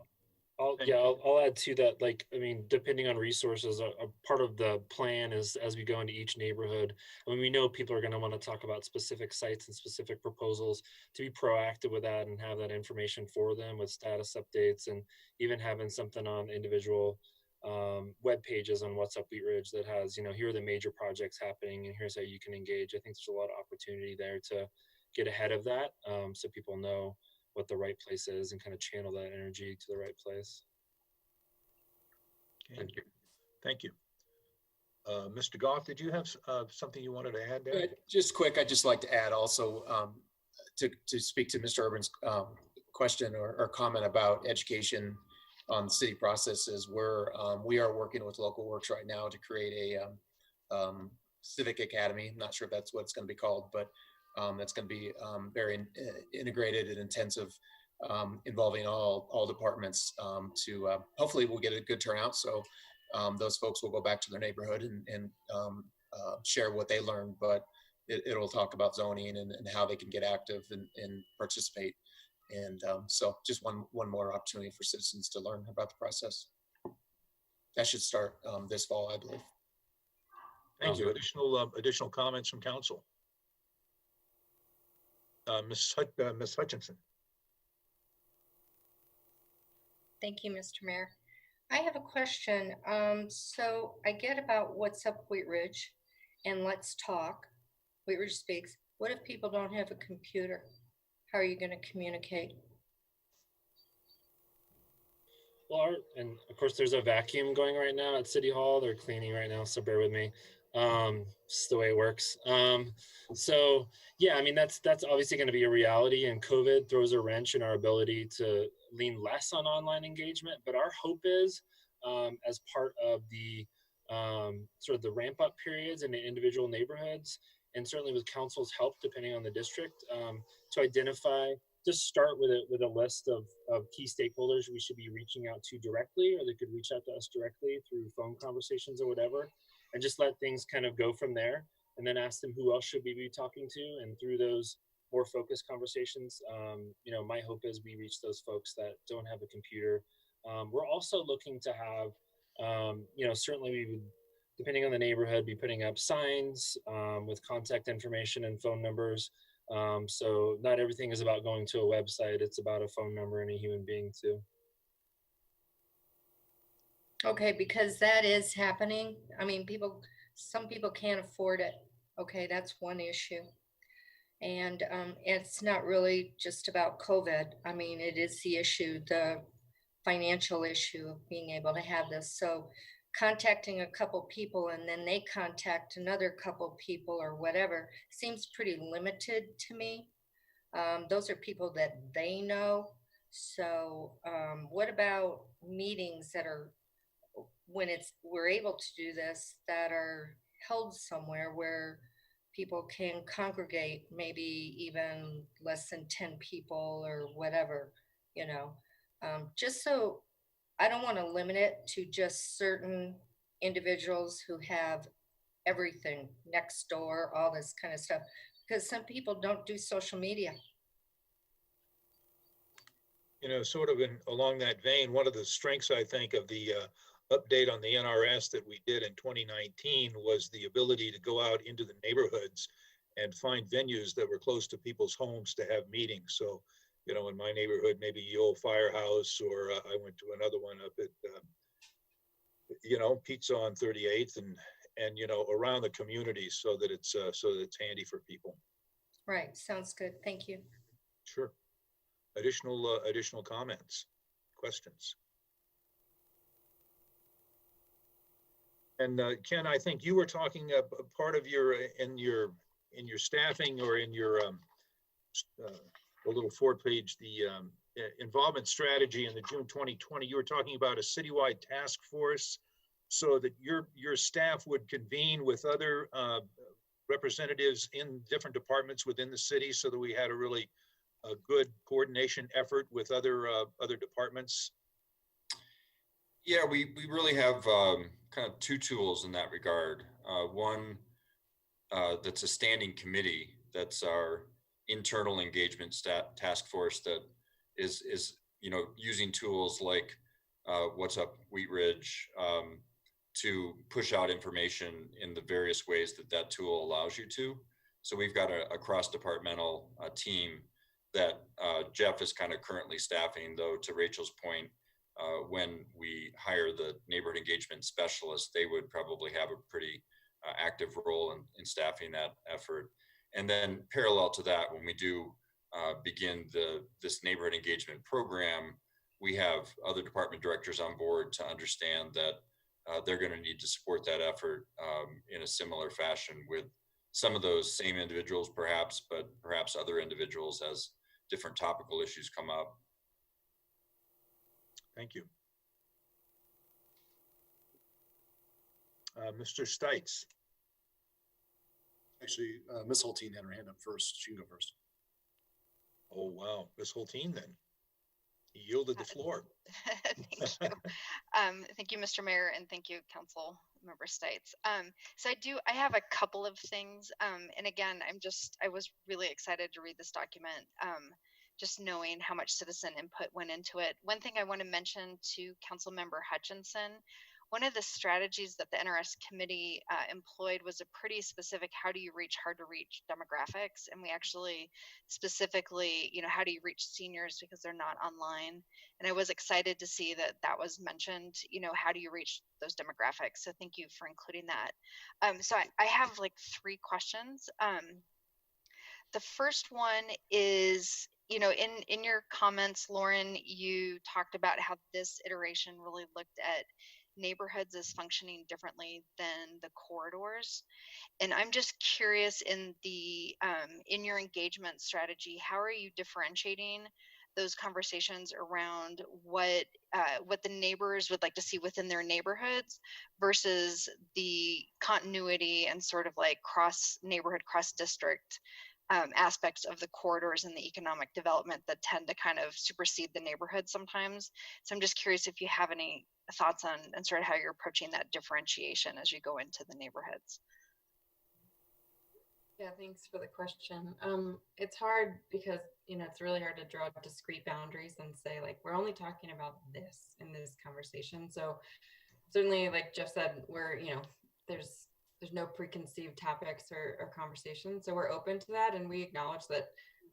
I'll add to that. Like, I mean, depending on resources, a part of the plan is, as we go into each neighborhood, I mean, we know people are going to want to talk about specific sites and specific proposals, to be proactive with that and have that information for them with status updates, and even having something on individual web pages on What's Up Wheat Ridge that has, here are the major projects happening and here's how you can engage. I think there's a lot of opportunity there to get ahead of that, so people know what the right place is and kind of channel that energy to the right place. Okay. Thank you. Mr. Goff, did you have something you wanted to add there? Just quick, I'd just like to add also to speak to Mr. Urban's question or comment about education on the city processes. We are working with Local Works right now to create a civic academy. I'm not sure if that's what it's going to be called, but that's going to be very integrated and intensive, involving all departments to hopefully we'll get a good turnout. So those folks will go back to their neighborhood and share what they learned, but it'll talk about zoning and how they can get active and participate. And so just one more opportunity for citizens to learn about the process. That should start this fall, I believe. Thank you. Additional comments from council? Ms. Hutchinson. Thank you, Mr. Mayor. I have a question. So I get about What's Up Wheat Ridge and Let's Talk, Wheat Ridge Speaks. What if people don't have a computer? How are you going to communicate? Well, and of course, there's a vacuum going right now at City Hall. They're cleaning right now, so bear with me. It's the way it works. So yeah, I mean, that's obviously going to be a reality, and COVID throws a wrench in our ability to lean less on online engagement. But our hope is, as part of the sort of the ramp up periods in the individual neighborhoods, and certainly with council's help, depending on the district, to identify, just start with a list of key stakeholders we should be reaching out to directly, or they could reach out to us directly through phone conversations or whatever, and just let things kind of go from there, and then ask them who else should we be talking to, and through those more focused conversations, you know, my hope is we reach those folks that don't have a computer. We're also looking to have, you know, certainly we would, depending on the neighborhood, be putting up signs with contact information and phone numbers. So not everything is about going to a website. It's about a phone number and a human being too. Okay, because that is happening. I mean, some people can't afford it. Okay, that's one issue. And it's not really just about COVID. I mean, it is the issue, the financial issue of being able to have this. So contacting a couple people and then they contact another couple people or whatever seems pretty limited to me. Those are people that they know. So what about meetings that are, when we're able to do this, that are held somewhere where people can congregate, maybe even less than 10 people or whatever, you know, just so I don't want to limit it to just certain individuals who have everything next door, all this kind of stuff, because some people don't do social media. You know, sort of along that vein, one of the strengths, I think, of the update on the NRS that we did in 2019 was the ability to go out into the neighborhoods and find venues that were close to people's homes to have meetings. So, you know, in my neighborhood, maybe the old firehouse, or I went to another one up at, you know, Pizza on 38th, and you know, around the community, so that it's handy for people. Right. Sounds good. Thank you. Sure. Additional comments, questions? And Ken, I think you were talking part of your in your staffing, or in your the little 4-page, the involvement strategy in the June 2020. You were talking about a citywide task force, so that your staff would convene with other representatives in different departments within the city, so that we had a good coordination effort with other departments. Yeah, we really have kind of two tools in that regard. One that's a standing committee, that's our internal engagement task force, that is you know, using tools like What's Up Wheat Ridge to push out information in the various ways that tool allows you to. So we've got a cross-departmental team that Jeff is kind of currently staffing, though, to Rachel's point, when we hire the neighborhood engagement specialist, they would probably have a pretty active role in staffing that effort. And then parallel to that, when we do begin this neighborhood engagement program, we have other department directors on board to understand that they're going to need to support that effort in a similar fashion, with some of those same individuals perhaps, but perhaps other individuals as different topical issues come up. Thank you. Mr. Stites. Actually, Ms. Hulteen had her hand up first. She can go first. Oh, wow. Ms. Hulteen, then. He yielded the floor. Thank you. Thank you, Mr. Mayor, and thank you, Council Member Stites. So I have a couple of things. And again, I was really excited to read this document, just knowing how much citizen input went into it. One thing I want to mention to Council Member Hutchinson one of the strategies that the NRS committee employed was a pretty specific, how do you reach hard to reach demographics? And we actually specifically, how do you reach seniors because they're not online? And I was excited to see that that was mentioned, how do you reach those demographics? So thank you for including that. So I have like 3 questions. The first one is, in your comments, Lauren, you talked about how this iteration really looked at neighborhoods as functioning differently than the corridors. And I'm just curious, in your engagement strategy, how are you differentiating those conversations around what the neighbors would like to see within their neighborhoods versus the continuity and sort of like cross neighborhood, cross district aspects of the corridors and the economic development that tend to kind of supersede the neighborhood sometimes. So I'm just curious if you have any thoughts on and sort of how you're approaching that differentiation as you go into the neighborhoods. Yeah, thanks for the question. It's hard because, it's really hard to draw discrete boundaries and say, like, we're only talking about this in this conversation. So certainly, like Jeff said, we're, there's no preconceived topics or conversations. So we're open to that. And we acknowledge that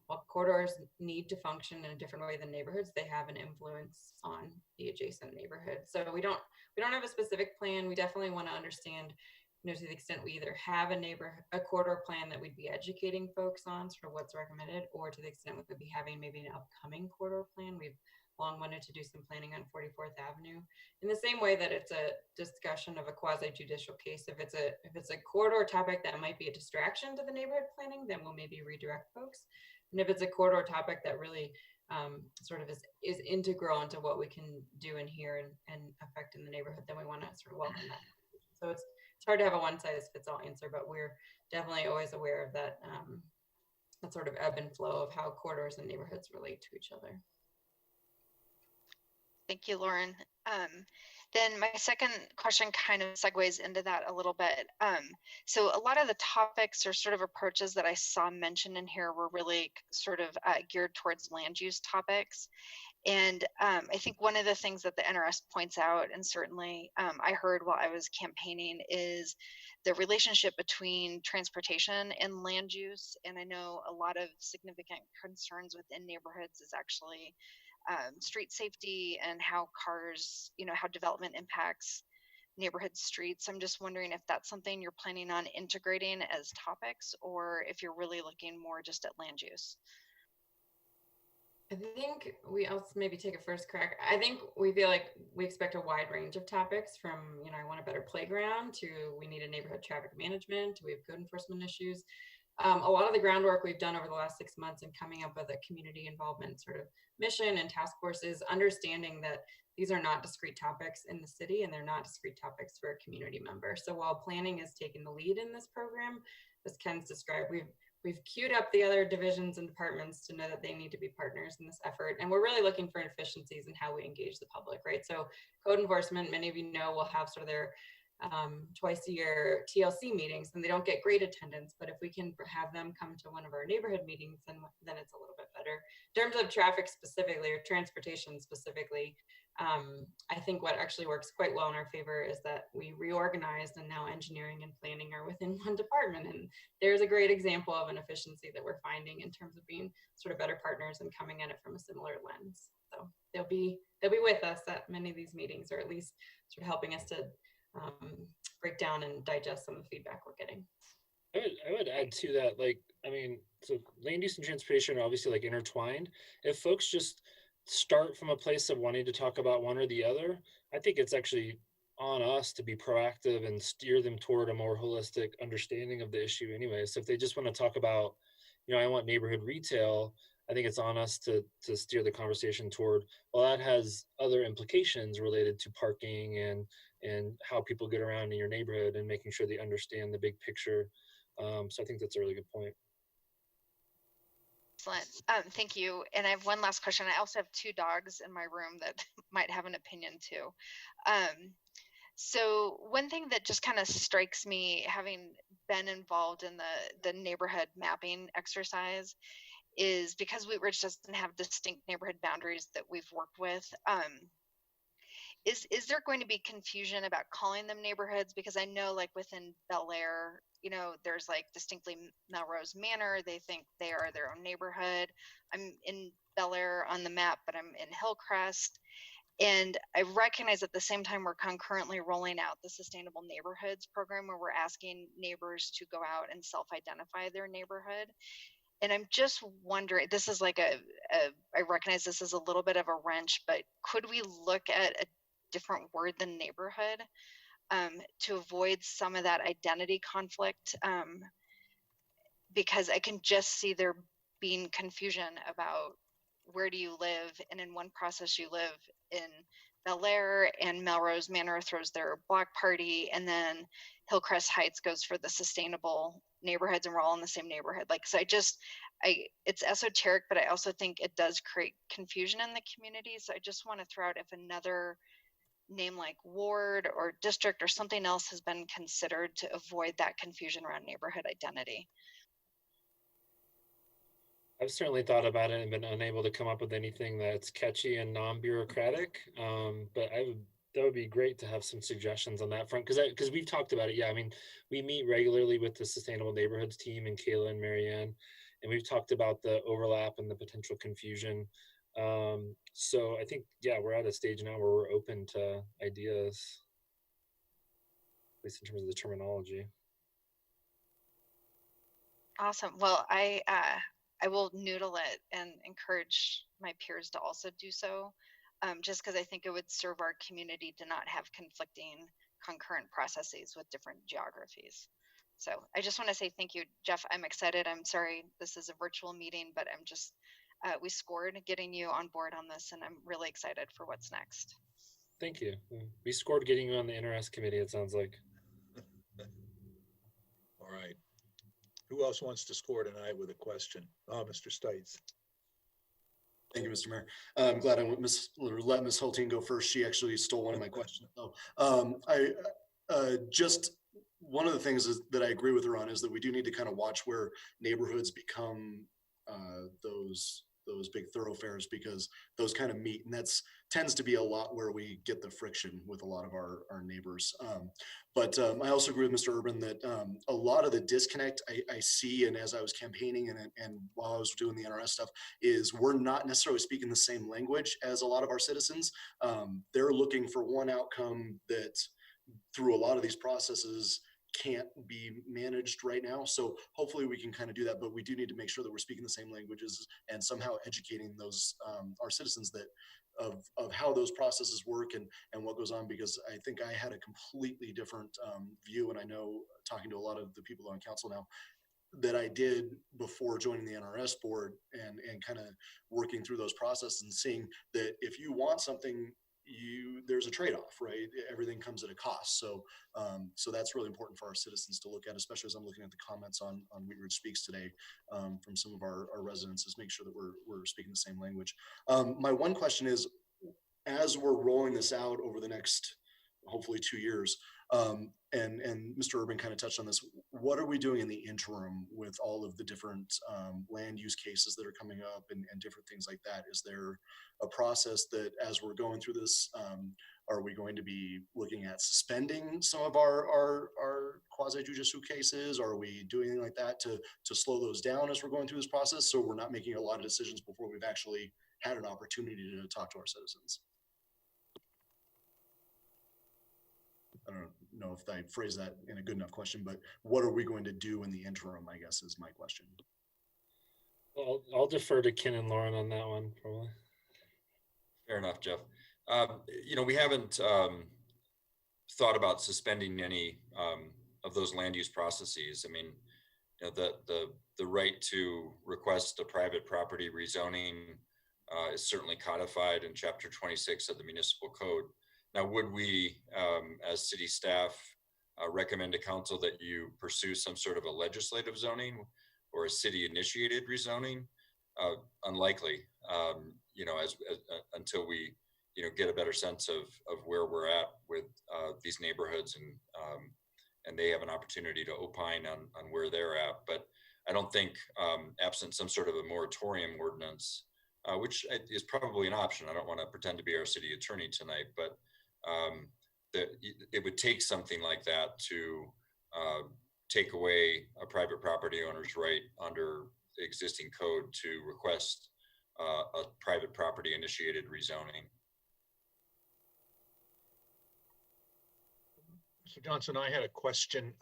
while corridors need to function in a different way than neighborhoods, they have an influence on the adjacent neighborhood. So we don't have a specific plan. We definitely want to understand, to the extent we either have a corridor plan that we'd be educating folks on sort of what's recommended, or to the extent we could be having maybe an upcoming corridor plan. We've long wanted to do some planning on 44th Avenue in the same way that it's a discussion of a quasi-judicial case. If it's a corridor topic that might be a distraction to the neighborhood planning, then we'll maybe redirect folks. And if it's a corridor topic that really sort of is integral into what we can do in here and affect in the neighborhood, then we want to sort of welcome that. So it's hard to have a one-size-fits-all answer, but we're definitely always aware of that, that sort of ebb and flow of how corridors and neighborhoods relate to each other. Thank you, Lauren. Then my second question kind of segues into that a little bit. So a lot of the topics or sort of approaches that I saw mentioned in here were really sort of geared towards land use topics. And I think one of the things that the NRS points out, and certainly I heard while I was campaigning, is the relationship between transportation and land use. And I know a lot of significant concerns within neighborhoods is actually street safety and how cars, how development impacts neighborhood streets. I'm just wondering if that's something you're planning on integrating as topics, or if you're really looking more just at land use. I think I'll maybe take a first crack. I think we feel like we expect a wide range of topics from, I want a better playground to we need a neighborhood traffic management, to we have code enforcement issues. A lot of the groundwork we've done over the last 6 months and coming up with a community involvement sort of mission and task force is understanding that these are not discrete topics in the city and they're not discrete topics for a community member. So while planning is taking the lead in this program, as Ken's described, we've queued up the other divisions and departments to know that they need to be partners in this effort. And we're really looking for efficiencies in how we engage the public, right? So code enforcement, many of you know, will have sort of their twice a year TLC meetings, and they don't get great attendance, but if we can have them come to one of our neighborhood meetings, then it's a little bit better. In terms of traffic specifically, or transportation specifically, I think what actually works quite well in our favor is that we reorganized, and now engineering and planning are within one department. And there's a great example of an efficiency that we're finding in terms of being sort of better partners and coming at it from a similar lens. So they'll be with us at many of these meetings, or at least sort of helping us to break down and digest some of the feedback we're getting. I would add to that, so land use and transportation are obviously like intertwined. If folks just start from a place of wanting to talk about one or the other, I think it's actually on us to be proactive and steer them toward a more holistic understanding of the issue anyway. So if they just want to talk about, I want neighborhood retail, I think it's on us to steer the conversation toward, well, that has other implications related to parking and how people get around in your neighborhood, and making sure they understand the big picture. So I think that's a really good point. Excellent. Thank you. And I have one last question. I also have 2 dogs in my room that might have an opinion too. So one thing that just kind of strikes me, having been involved in the neighborhood mapping exercise, is because Wheat Ridge doesn't have distinct neighborhood boundaries that we've worked with, is there going to be confusion about calling them neighborhoods? Because I know like within Bel Air, you know, there's like distinctly Melrose Manor. They think they are their own neighborhood. I'm in Bel Air on the map, but I'm in Hillcrest. And I recognize at the same time we're concurrently rolling out the Sustainable Neighborhoods program where we're asking neighbors to go out and self-identify their neighborhood. And I'm just wondering, this is like I recognize this is a little bit of a wrench, but could we look at a different word than neighborhood to avoid some of that identity conflict? Because I can just see there being confusion about where do you live, and in one process you live in Bel Air and Melrose Manor throws their block party, and then Hillcrest Heights goes for the sustainable neighborhoods, and we're all in the same neighborhood. Like, so it's esoteric, but I also think it does create confusion in the community. So I just want to throw out if another name like ward or district or something else has been considered to avoid that confusion around neighborhood identity. I've certainly thought about it and been unable to come up with anything that's catchy and non-bureaucratic. But that would be great to have some suggestions on that front, because we've talked about it. Yeah, I mean, we meet regularly with the Sustainable Neighborhoods team and Kayla and Marianne, and we've talked about the overlap and the potential confusion. So I think, yeah, we're at a stage now where we're open to ideas, at least in terms of the terminology. Awesome. Well, I will noodle it and encourage my peers to also do so, just because I think it would serve our community to not have conflicting concurrent processes with different geographies. So I just want to say thank you, Jeff. I'm excited. I'm sorry this is a virtual meeting, but I'm just, we scored getting you on board on this, and I'm really excited for what's next. Thank you. We scored getting you on the NRS committee, it sounds like. All right. Who else wants to score tonight with a question? Oh, Mr. Stites. Thank you, Mr. Mayor. I'm glad I let Ms. Hulteen go first. She actually stole one of my questions. So, just one of the things that I agree with her on is that we do need to kind of watch where neighborhoods become those big thoroughfares, because those kind of meet, and that's tends to be a lot where we get the friction with a lot of our neighbors. But I also agree with Mr. Urban that a lot of the disconnect I see, and as I was campaigning and while I was doing the NRS stuff, is we're not necessarily speaking the same language as a lot of our citizens. They're looking for one outcome that through a lot of these processes can't be managed right now. So hopefully we can kind of do that, but we do need to make sure that we're speaking the same languages and somehow educating those our citizens that of how those processes work and what goes on, because I think I had a completely different view, and I know talking to a lot of the people on council now, that I did before joining the NRS board and kind of working through those processes and seeing that if you want something, there's a trade-off, right? Everything comes at a cost. So so that's really important for our citizens to look at, especially as I'm looking at the comments on Wheat Ridge Speaks today from some of our residents, is make sure that we're speaking the same language. My one question is, as we're rolling this out over the next hopefully 2 years, and Mr. Urban kind of touched on this, what are we doing in the interim with all of the different land use cases that are coming up and different things like that? Is there a process that as we're going through this, are we going to be looking at suspending some of our quasi judicial cases? Are we doing anything like that to slow those down as we're going through this process, so we're not making a lot of decisions before we've actually had an opportunity to talk to our citizens? I don't know if I phrased that in a good enough question, but what are we going to do in the interim, I guess, is my question. Well, I'll defer to Ken and Lauren on that one, probably. Fair enough, Jeff. You know, we haven't thought about suspending any of those land use processes. I mean, you know, the right to request a private property rezoning is certainly codified in Chapter 26 of the Municipal Code. Now, would we, as city staff, recommend to council that you pursue some sort of a legislative zoning or a city-initiated rezoning? Unlikely, you know, until we, you know, get a better sense of where we're at with these neighborhoods and they have an opportunity to opine on where they're at. But I don't think, absent some sort of a moratorium ordinance, which is probably an option. I don't want to pretend to be our city attorney tonight, but that it would take something like that to take away a private property owner's right under the existing code to request a private property initiated rezoning. Mr. Johnson, I had a question.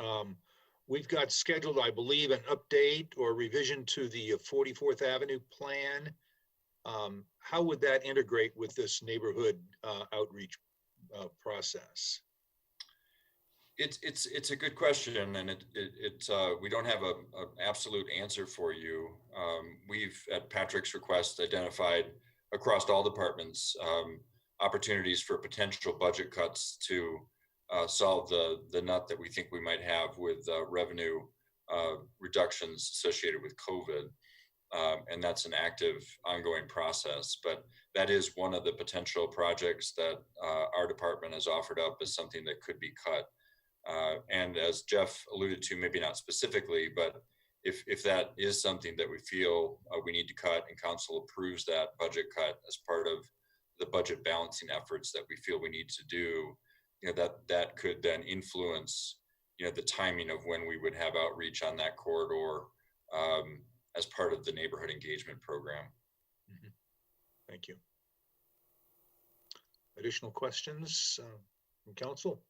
We've got scheduled, I believe, an update or revision to the 44th Avenue plan. How would that integrate with this neighborhood outreach process? It's a good question, and we don't have an absolute answer for you. We've, at Patrick's request, identified across all departments opportunities for potential budget cuts to solve the nut that we think we might have with revenue reductions associated with COVID. And that's an active, ongoing process. But that is one of the potential projects that our department has offered up as something that could be cut. And as Jeff alluded to, maybe not specifically, but if that is something that we feel we need to cut and council approves that budget cut as part of the budget balancing efforts that we feel we need to do, that could then influence, the timing of when we would have outreach on that corridor as part of the neighborhood engagement program. Mm-hmm. Thank you. Additional questions from council?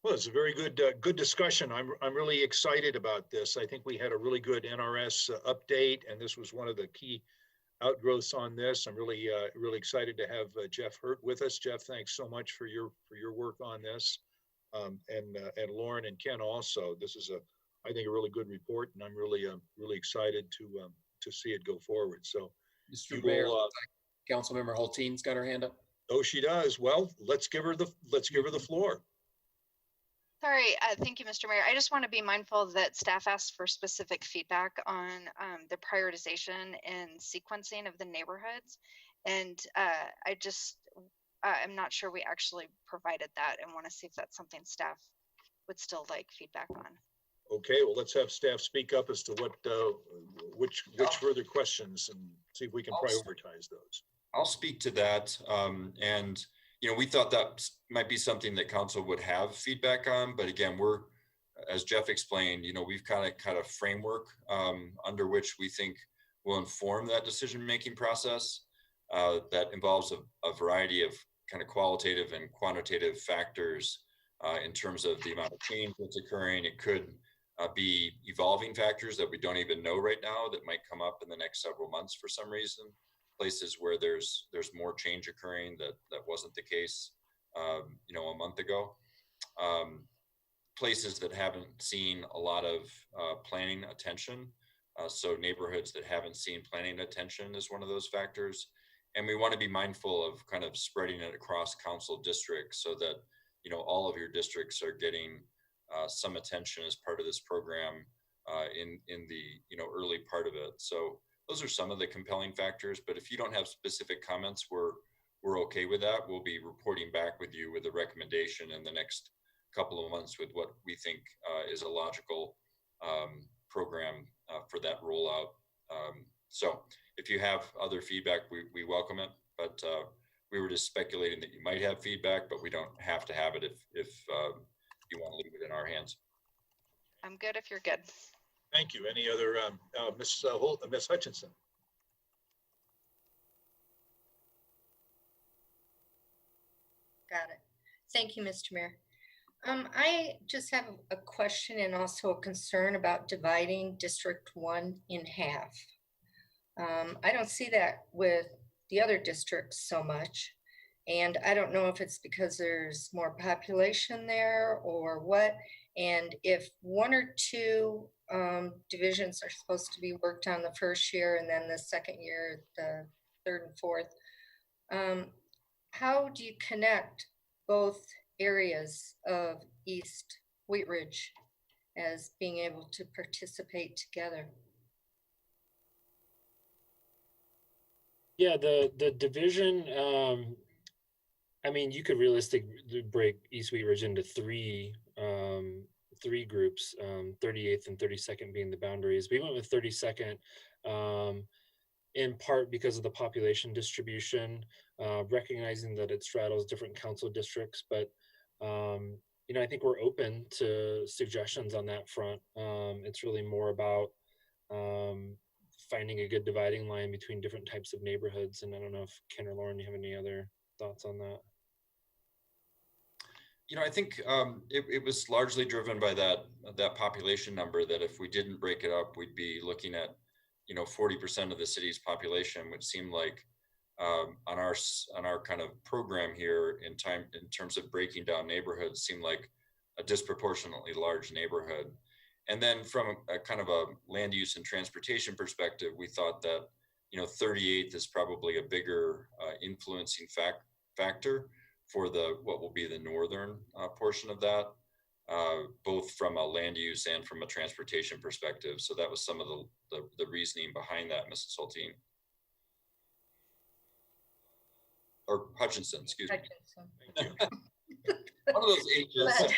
Well, it's a very good discussion. I'm really excited about this. I think we had a really good NRS update, and this was one of the key outgrowths on this. I'm really excited to have Jeff Hurt with us. Jeff, thanks so much for your work on this, and Lauren and Ken also. This is I think a really good report, and I'm really excited to see it go forward. So, Mr. Mayor, Councilmember Hulteen's got her hand up. Oh, she does. Well, let's give her the floor. Sorry, thank you, Mr. Mayor. I just want to be mindful that staff asked for specific feedback on the prioritization and sequencing of the neighborhoods. And I'm not sure we actually provided that, and want to see if that's something staff would still like feedback on. Okay, well, let's have staff speak up as to which further questions, and see if we can prioritize those. I'll speak to that. And we thought that might be something that council would have feedback on, but again, as Jeff explained, we've kind of framework under which we think will inform that decision-making process that involves a variety of kind of qualitative and quantitative factors in terms of the amount of change that's occurring. It could be evolving factors that we don't even know right now that might come up in the next several months for some reason. Places where there's more change occurring that wasn't the case, a month ago. Places that haven't seen a lot of planning attention. So neighborhoods that haven't seen planning attention is one of those factors. And we want to be mindful of kind of spreading it across council districts so that, all of your districts are getting some attention as part of this program in the, early part of it. So those are some of the compelling factors, but if you don't have specific comments, we're okay with that. We'll be reporting back with you with a recommendation in the next couple of months with what we think is a logical program for that rollout. So if you have other feedback, we welcome it, but we were just speculating that you might have feedback, but we don't have to have it if you want to leave it in our hands. I'm good if you're good. Thank you. Any other, Ms. Hutchinson? Got it. Thank you, Mr. Mayor. I just have a question and also a concern about dividing District 1 in half. I don't see that with the other districts so much. And I don't know if it's because there's more population there or what. And if one or two divisions are supposed to be worked on the first year and then the second year, the third and fourth, how do you connect both areas of East Wheat Ridge as being able to participate together? Yeah, the division, I mean, you could realistically break East Wheat Ridge into three groups, 38th and 32nd being the boundaries. We went with 32nd in part because of the population distribution, recognizing that it straddles different council districts. But, you know, I think we're open to suggestions on that front. It's really more about finding a good dividing line between different types of neighborhoods. And I don't know if Ken or Lauren, you have any other thoughts on that? You know, I think it was largely driven by that population number, that if we didn't break it up, we'd be looking at, you know, 40% of the city's population, which seemed like on our kind of program here in terms of breaking down neighborhoods, seemed like a disproportionately large neighborhood. And then from a kind of a land use and transportation perspective, we thought that, you know, 38th is probably a bigger influencing factor for what will be the northern portion of that, both from a land use and from a transportation perspective. So that was some of the reasoning behind that, Mrs. Hulteen. Or Hutchinson, excuse me. Hutchinson. Thank you. One of those ages. But-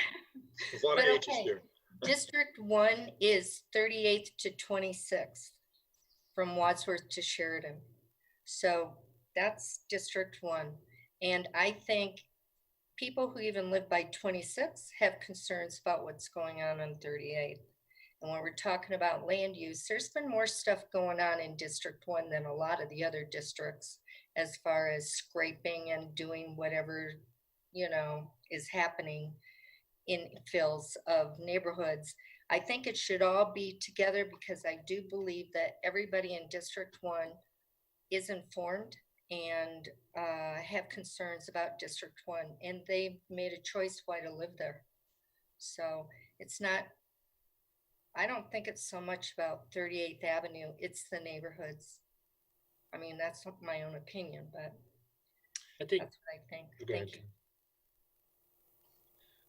There's a lot of But H's okay. here. District 1 is 38th to 26th from Wadsworth to Sheridan. So that's District 1. And I think people who even live by 26 have concerns about what's going on 38th. And when we're talking about land use, there's been more stuff going on in District 1 than a lot of the other districts as far as scraping and doing whatever, you know, is happening in fills of neighborhoods. I think it should all be together because I do believe that everybody in District 1 is informed and have concerns about District 1, and they made a choice why to live there. So it's not, I don't think it's so much about 38th Avenue, it's the neighborhoods. I mean, that's my own opinion, but I think, that's what I think. go ahead, Thank you. Ken.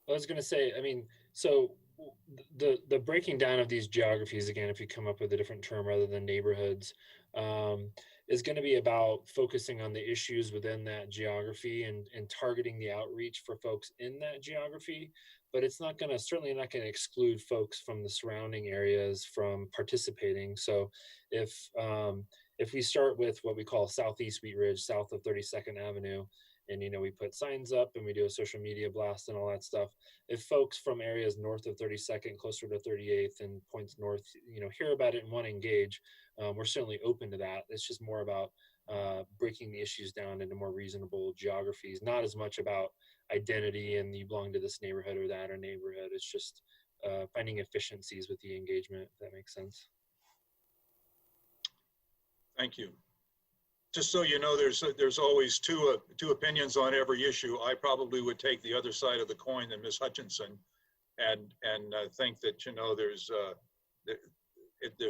I was going to say, I mean, so the breaking down of these geographies, again, if you come up with a different term rather than neighborhoods, is going to be about focusing on the issues within that geography and targeting the outreach for folks in that geography. But it's not going to, certainly not going to exclude folks from the surrounding areas from participating. So if we start with what we call Southeast Wheat Ridge, south of 32nd Avenue, and, you know, we put signs up and we do a social media blast and all that stuff. If folks from areas north of 32nd, closer to 38th and points north, you know, hear about it and want to engage, we're certainly open to that. It's just more about breaking the issues down into more reasonable geographies, not as much about identity and you belong to this neighborhood or that or neighborhood. It's just finding efficiencies with the engagement, if that makes sense. Thank you. Just so you know, there's always two opinions on every issue. I probably would take the other side of the coin than Ms. Hutchinson, and think that, you know, there's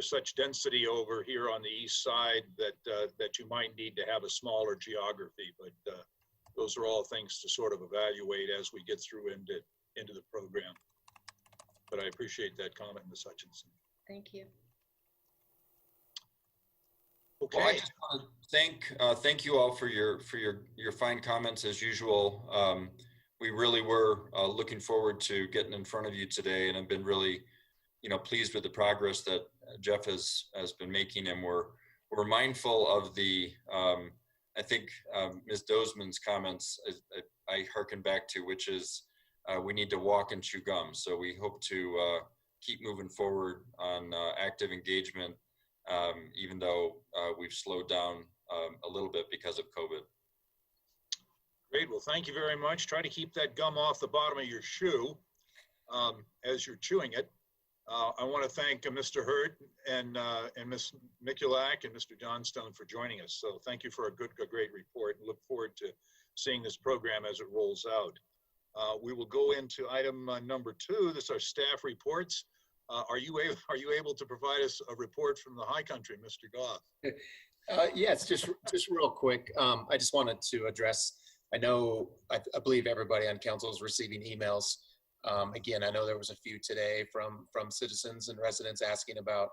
such density over here on the east side that you might need to have a smaller geography. But those are all things to sort of evaluate as we get through into the program. But I appreciate that comment, Ms. Hutchinson. Thank you. Okay. Well, I just want to thank you all for your fine comments as usual. We really were looking forward to getting in front of you today, and I've been really, you know, pleased with the progress that Jeff has been making, and we're mindful of the I think Ms. Dozman's comments I hearken back to, which is we need to walk and chew gum. So we hope to keep moving forward on active engagement. Even though we've slowed down a little bit because of COVID. Great. Well, thank you very much. Try to keep that gum off the bottom of your shoe as you're chewing it. I want to thank Mr. Hurd and Ms. Mikulak and Mr. Johnstone for joining us. So thank you for a great report, and look forward to seeing this program as it rolls out. We will go into item number 2. This is our staff reports. Are you able to provide us a report from the high country, Mr. Goff? Yes, just real quick. I just wanted to address, I believe everybody on council is receiving emails. Again, I know there was a few today from citizens and residents asking about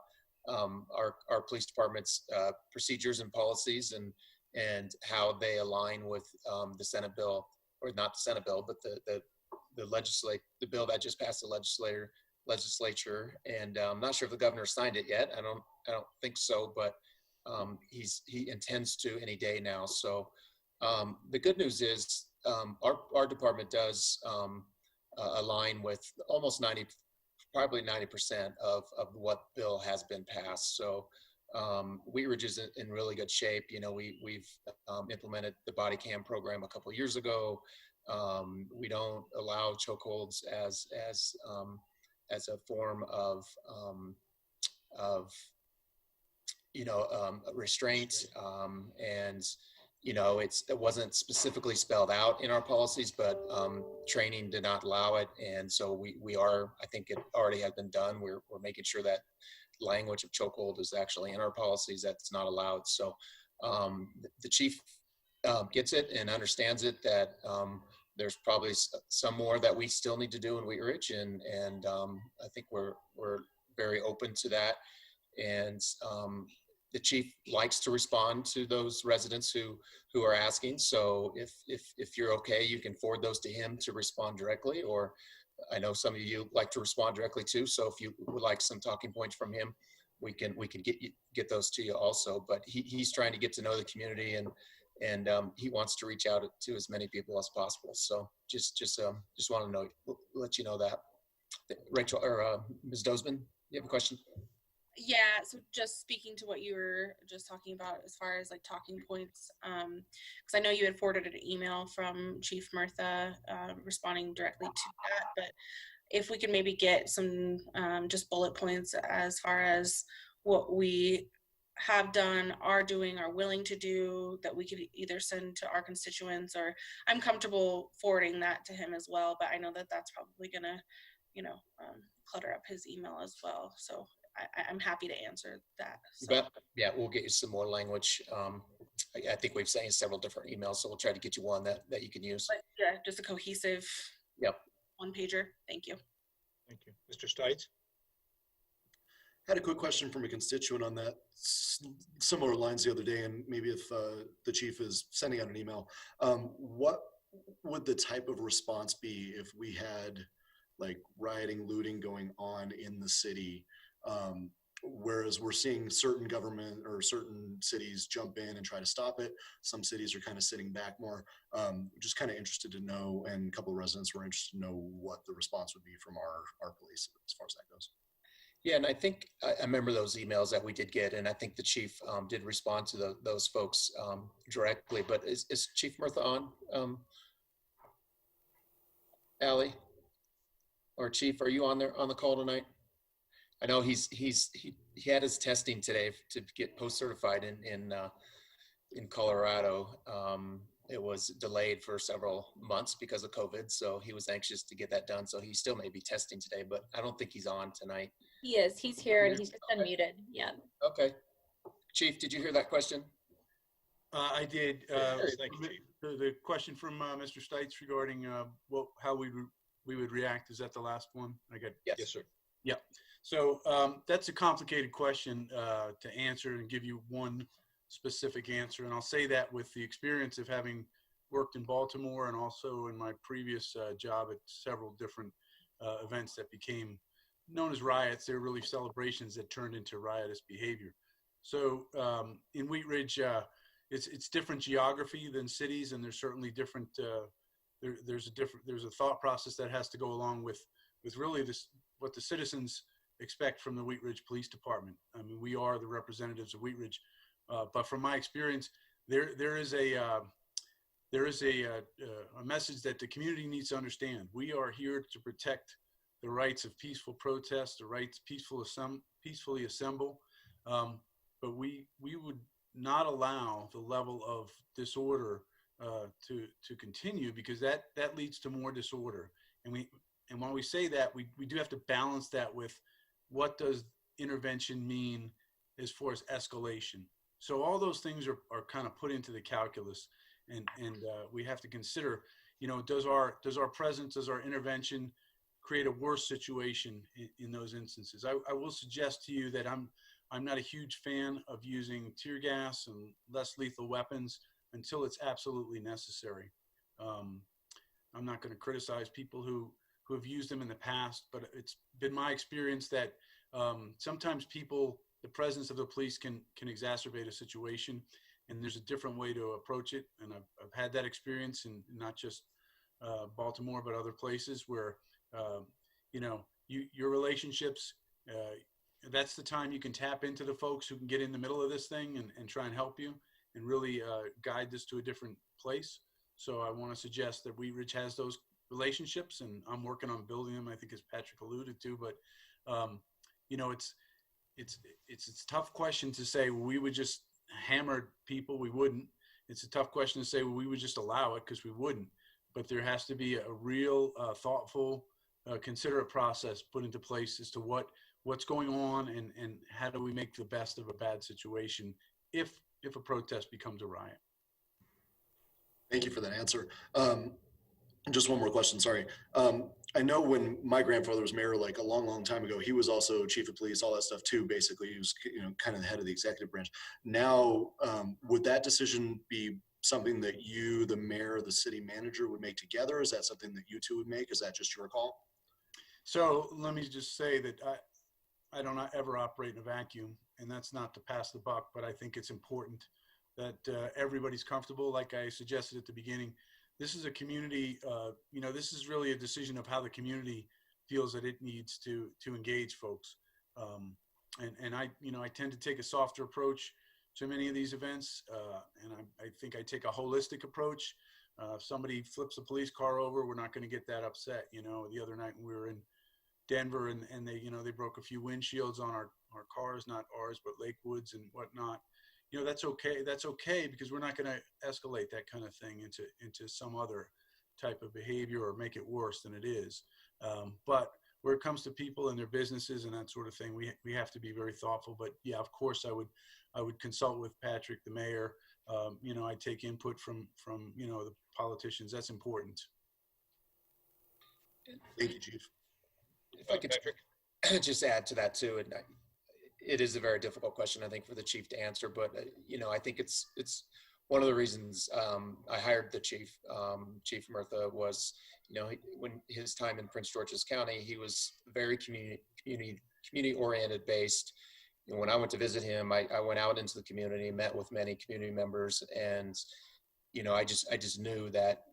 our police department's procedures and policies and how they align with the Senate bill, or not the Senate bill, but the bill that just passed the legislature, and I'm not sure if the governor signed it yet. I don't think so, but he intends to any day now. So the good news is our department does align with almost 90, probably 90% of what bill has been passed. So Wheat Ridge is in really good shape. You know, we've implemented the body cam program a couple of years ago. We don't allow chokeholds as a form of restraint. And you know, it wasn't specifically spelled out in our policies, but training did not allow it. And so we are, I think it already has been done. We're making sure that language of chokehold is actually in our policies. That's not allowed. So the chief gets it and understands it, that there's probably some more that we still need to do in Wheat Ridge. And I think we're very open to that. And the chief likes to respond to those residents who are asking. So if you're okay, you can forward those to him to respond directly, or I know some of you like to respond directly too. So if you would like some talking points from him, we can get those to you also. But he's trying to get to know the community, and he wants to reach out to as many people as possible. So just want to know, let you know that. Rachel or Ms. Dozman, you have a question? Yeah, so just speaking to what you were just talking about as far as like talking points, because I know you had forwarded an email from Chief Murtha responding directly to that, but if we could maybe get some just bullet points as far as what we have done, are doing, are willing to do, that we could either send to our constituents, or I'm comfortable forwarding that to him as well, but I know that that's probably gonna, clutter up his email as well. So I'm happy to answer that. So. But yeah, we'll get you some more language. I think we've sent you several different emails, so we'll try to get you one that you can use. But yeah, just a cohesive one pager. Thank you. Thank you. Mr. Stites? Had a quick question from a constituent on that similar lines the other day, and maybe if the chief is sending out an email, what would the type of response be if we had like rioting, looting going on in the city? Whereas we're seeing certain government or certain cities jump in and try to stop it. Some cities are kind of sitting back more. Just kind of interested to know, and a couple of residents were interested to know what the response would be from our police as far as that goes. Yeah, and I think I remember those emails that we did get, and I think the chief did respond to those folks directly. But is Chief Murtha on? Allie or Chief, are you on the call tonight? I know he had his testing today to get post-certified in Colorado. It was delayed for several months because of COVID, so he was anxious to get that done. So he still may be testing today, but I don't think he's on tonight. He is. He's here and he's just unmuted. Yeah. Okay. Chief, did you hear that question? I did. Thank you, Chief. The question from Mr. Stites regarding how we would react. Is that the last one? I got. Yes, sir. Yeah. So that's a complicated question to answer and give you one specific answer. And I'll say that with the experience of having worked in Baltimore and also in my previous job at several different events that became known as riots. They're really celebrations that turned into riotous behavior. So in Wheat Ridge, it's different geography than cities, and there's certainly different. There's a thought process that has to go along with really what the citizens expect from the Wheat Ridge Police Department. I mean, we are the representatives of Wheat Ridge, but from my experience, there is a message that the community needs to understand. We are here to protect the rights of peaceful protest, the rights to peacefully assemble, but we would not allow the level of disorder to continue, because that leads to more disorder. And when we say that, we do have to balance that with what does intervention mean as far as escalation. So all those things are kind of put into the calculus, and we have to consider, does our presence, does our intervention create a worse situation in those instances? I will suggest to you that I'm not a huge fan of using tear gas and less lethal weapons until it's absolutely necessary. I'm not going to criticize people who have used them in the past, but it's been my experience that sometimes people the presence of the police can exacerbate a situation, and there's a different way to approach it. And I've had that experience in not just Baltimore, but other places where, you know, your relationships, that's the time you can tap into the folks who can get in the middle of this thing and try and help you and really guide this to a different place. So I want to suggest that Wheat Ridge has those relationships, and I'm working on building them, I think, as Patrick alluded to. But, you know, it's a tough question to say, well, we would just hammer people. We wouldn't. It's a tough question to say, well, we would just allow it, because we wouldn't. But there has to be a real thoughtful, considerate process put into place as to what's going on and how do we make the best of a bad situation if a protest becomes a riot. Thank you for that answer. Just one more question, sorry. I know when my grandfather was mayor, like a long, long time ago, he was also chief of police, all that stuff too, basically. He was, you know, kind of the head of the executive branch. Now, would that decision be something that you, the mayor, the city manager would make together? Is that something that you two would make? Is that just your call? So let me just say that I don't ever operate in a vacuum, and that's not to pass the buck, but I think it's important that everybody's comfortable. Like I suggested at the beginning, this is a community, you know, this is really a decision of how the community feels that it needs to engage folks. And I, you know, I tend to take a softer approach to many of these events. And I think I take a holistic approach. If somebody flips a police car over, we're not going to get that upset. You know, the other night we were in Denver and they, you know, they broke a few windshields on our cars, not ours, but Lakewood's and whatnot. You know, that's okay. That's okay, because we're not going to escalate that kind of thing into some other type of behavior or make it worse than it is. But where it comes to people and their businesses and that sort of thing, we have to be very thoughtful. But yeah, of course, I would consult with Patrick, the mayor. You know, I take input from you know, the politicians. That's important. Thank you, Chief. If I could just add to that too, and it is a very difficult question, I think, for the chief to answer. But you know, I think it's one of the reasons I hired the chief. Chief Murtha was, you know, when his time in Prince George's County, he was very community oriented based. You know, when I went to visit him, I went out into the community, met with many community members, and you know, I just knew that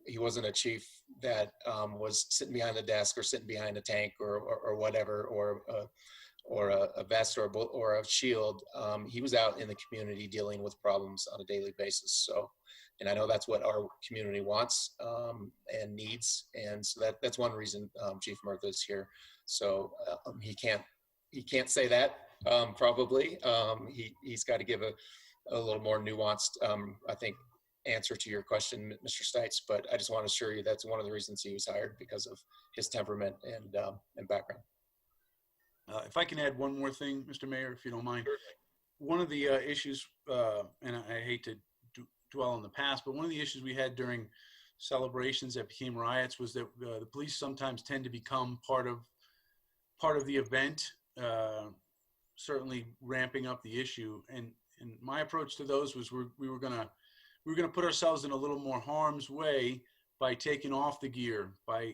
he wasn't a chief that was sitting behind the desk or sitting behind a tank or whatever, or a vest or a shield. He was out in the community dealing with problems on a daily basis. So, and I know that's what our community wants and needs. And so that's one reason Chief Murtha is here. So he can't say that probably. He's got to give a little more nuanced, I think, answer to your question, Mr. Stites. But I just want to assure you that's one of the reasons he was hired, because of his temperament and background. If I can add one more thing, Mr. Mayor, if you don't mind. One of the issues, and I hate to dwell on the past, but one of the issues we had during celebrations that became riots was that the police sometimes tend to become part of the event, certainly ramping up the issue. And my approach to those was we were gonna put ourselves in a little more harm's way by taking off the gear, by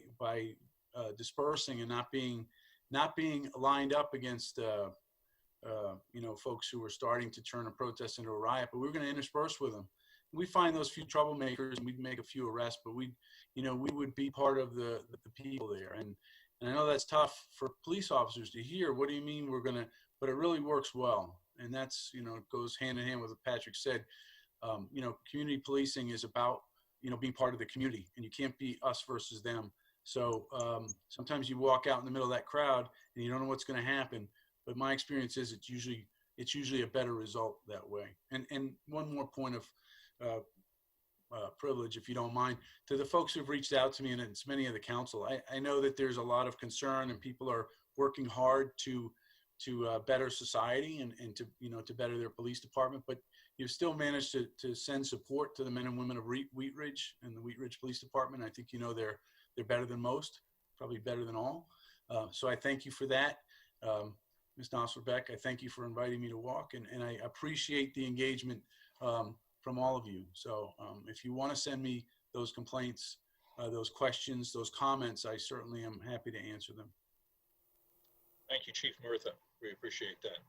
dispersing and not being lined up against you know, folks who were starting to turn a protest into a riot. But we were going to intersperse with them. We find those few troublemakers and we'd make a few arrests, but we would be part of the people there. And I know that's tough for police officers to hear. What do you mean we're going to? But it really works well. And that's, you know, it goes hand in hand with what Patrick said. You know, community policing is about, you know, being part of the community, and you can't be us versus them. So sometimes you walk out in the middle of that crowd and you don't know what's going to happen. But my experience is it's usually a better result that way. And one more point of privilege, if you don't mind, to the folks who've reached out to me, and it's many of the council. I know that there's a lot of concern and people are working hard to better society and to, you know, to better their police department, but you've still managed to send support to the men and women of Wheat Ridge and the Wheat Ridge Police Department. I think, you know, they're better than most, probably better than all. So I thank you for that. Ms. Noslerbeck, I thank you for inviting me to walk, and I appreciate the engagement from all of you. So if you want to send me those complaints, those questions, those comments, I certainly am happy to answer them. Thank you, Chief Murtha. We appreciate that.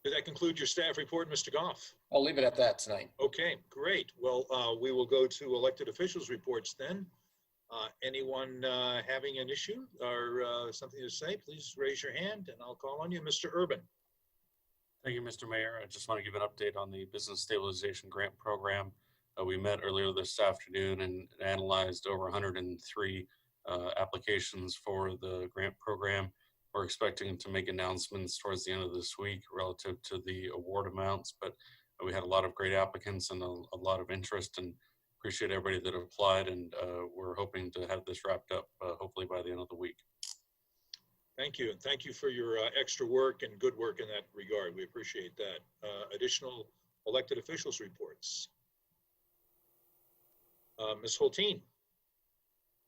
Did that conclude your staff report, Mr. Goff? I'll leave it at that tonight. Okay, great. Well, we will go to elected officials reports then. Anyone having an issue or something to say, please raise your hand and I'll call on you, Mr. Urban. Thank you, Mr. Mayor. I just want to give an update on the Business Stabilization Grant Program. We met earlier this afternoon and analyzed over 103 applications for the grant program. We're expecting to make announcements towards the end of this week relative to the award amounts, but we had a lot of great applicants and a lot of interest, and appreciate everybody that applied, and we're hoping to have this wrapped up hopefully by the end of the week. Thank you. And thank you for your extra work and good work in that regard. We appreciate that. Additional elected officials reports. Ms. Hulteen.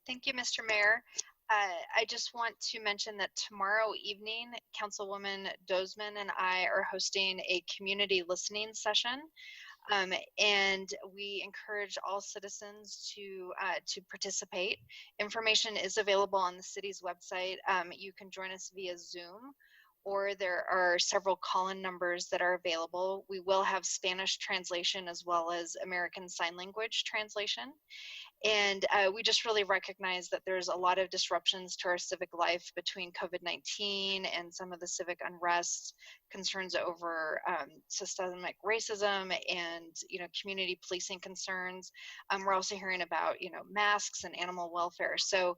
Thank you, Mr. Mayor. I just want to mention that tomorrow evening, Councilwoman Dozman and I are hosting a community listening session. And we encourage all citizens to participate. Information is available on the city's website. You can join us via Zoom, or there are several call-in numbers that are available. We will have Spanish translation as well as American Sign Language translation. And we just really recognize that there's a lot of disruptions to our civic life between COVID-19 and some of the civic unrest, concerns over systemic racism and, community policing concerns. We're also hearing about, masks and animal welfare. So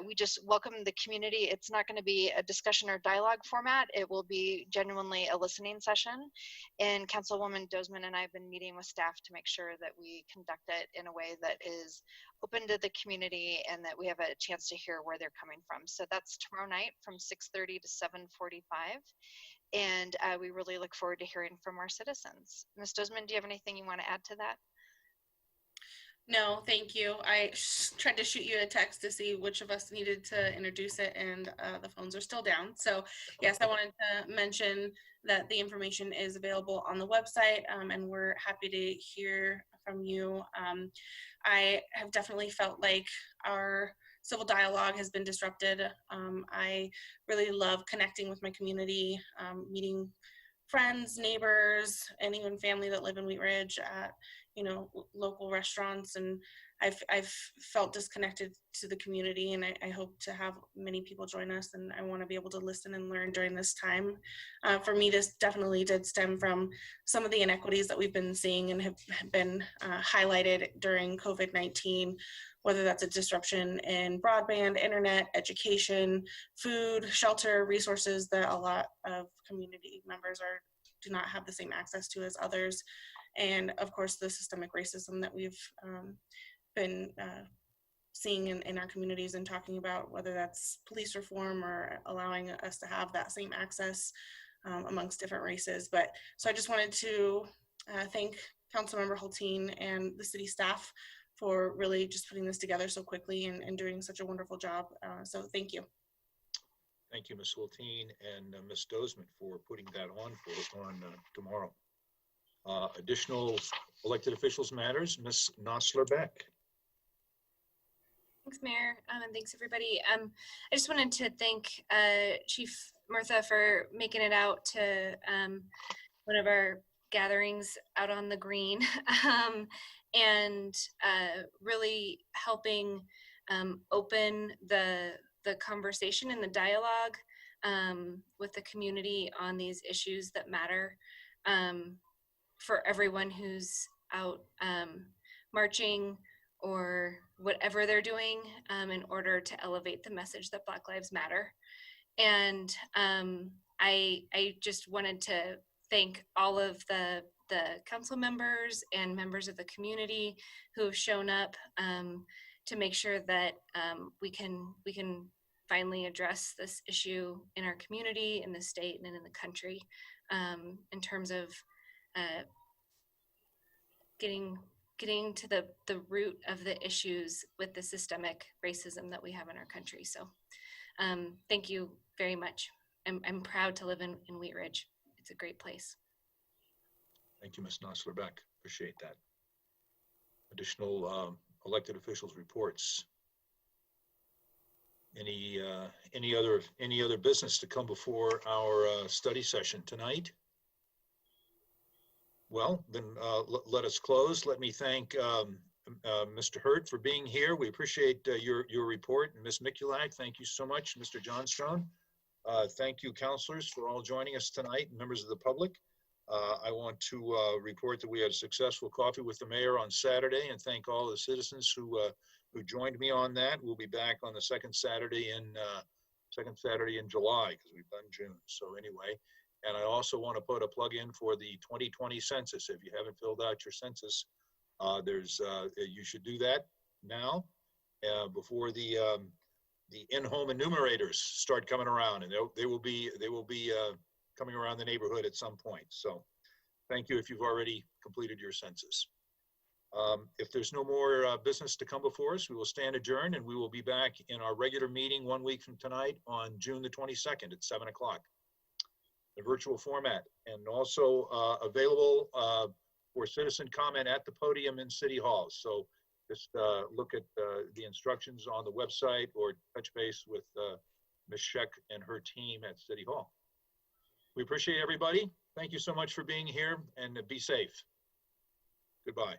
we just welcome the community. It's not going to be a discussion or dialogue format. It will be genuinely a listening session. And Councilwoman Dozman and I have been meeting with staff to make sure that we conduct it in a way that is open to the community and that we have a chance to hear where they're coming from. So that's tomorrow night from 6:30 to 7:45. And we really look forward to hearing from our citizens. Ms. Dozman, do you have anything you want to add to that? No, thank you. I tried to shoot you a text to see which of us needed to introduce it, and the phones are still down. So yes, I wanted to mention that the information is available on the website, and we're happy to hear from you. I have definitely felt like our civil dialogue has been disrupted. I really love connecting with my community, meeting friends, neighbors, and even family that live in Wheat Ridge at local restaurants, and I've felt disconnected to the community, and I hope to have many people join us, and I want to be able to listen and learn during this time. For me, this definitely did stem from some of the inequities that we've been seeing and have been highlighted during COVID-19, whether that's a disruption in broadband, internet, education, food, shelter, resources that a lot of community members do not have the same access to as others. And of course, the systemic racism that we've been seeing in our communities and talking about, whether that's police reform or allowing us to have that same access amongst different races. But so I just wanted to thank Councilmember Hulteen and the city staff for really just putting this together so quickly and doing such a wonderful job. So thank you. Thank you, Ms. Hulteen and Ms. Dozman for putting that on for us on tomorrow. Additional elected officials matters, Ms. Nosler-Beck. Thanks, Mayor, and thanks everybody. I just wanted to thank Chief Murtha for making it out to one of our gatherings out on the green and really helping open the conversation and the dialogue with the community on these issues that matter for everyone who's out marching or whatever they're doing in order to elevate the message that Black Lives Matter. And I just wanted to thank all of the council members and members of the community who have shown up to make sure that we can finally address this issue in our community, in the state, and in the country in terms of getting to the root of the issues with the systemic racism that we have in our country. So thank you very much. I'm proud to live in Wheat Ridge. It's a great place. Thank you, Ms. Nosler-Beck. Appreciate that. Additional elected officials reports. Any other business to come before our study session tonight? Well, then let us close. Let me thank Mr. Hurt for being here. We appreciate your report. And Ms. Mikulak, thank you so much. Mr. Johnstone, thank you, counselors, for all joining us tonight, members of the public. I want to report that we had a successful coffee with the mayor on Saturday, and thank all the citizens who joined me on that. We'll be back on the second Saturday in July, because we've done June. So anyway, and I also want to put a plug in for the 2020 census. If you haven't filled out your census, you should do that now before the in-home enumerators start coming around, and they will be coming around the neighborhood at some point. So thank you if you've already completed your census. If there's no more business to come before us, we will stand adjourned, and we will be back in our regular meeting 1 week from tonight on June the 22nd at 7 o'clock. The virtual format, and also available for citizen comment at the podium in City Hall. So just look at the instructions on the website or touch base with Ms. Scheck and her team at City Hall. We appreciate everybody. Thank you so much for being here, and be safe. Goodbye.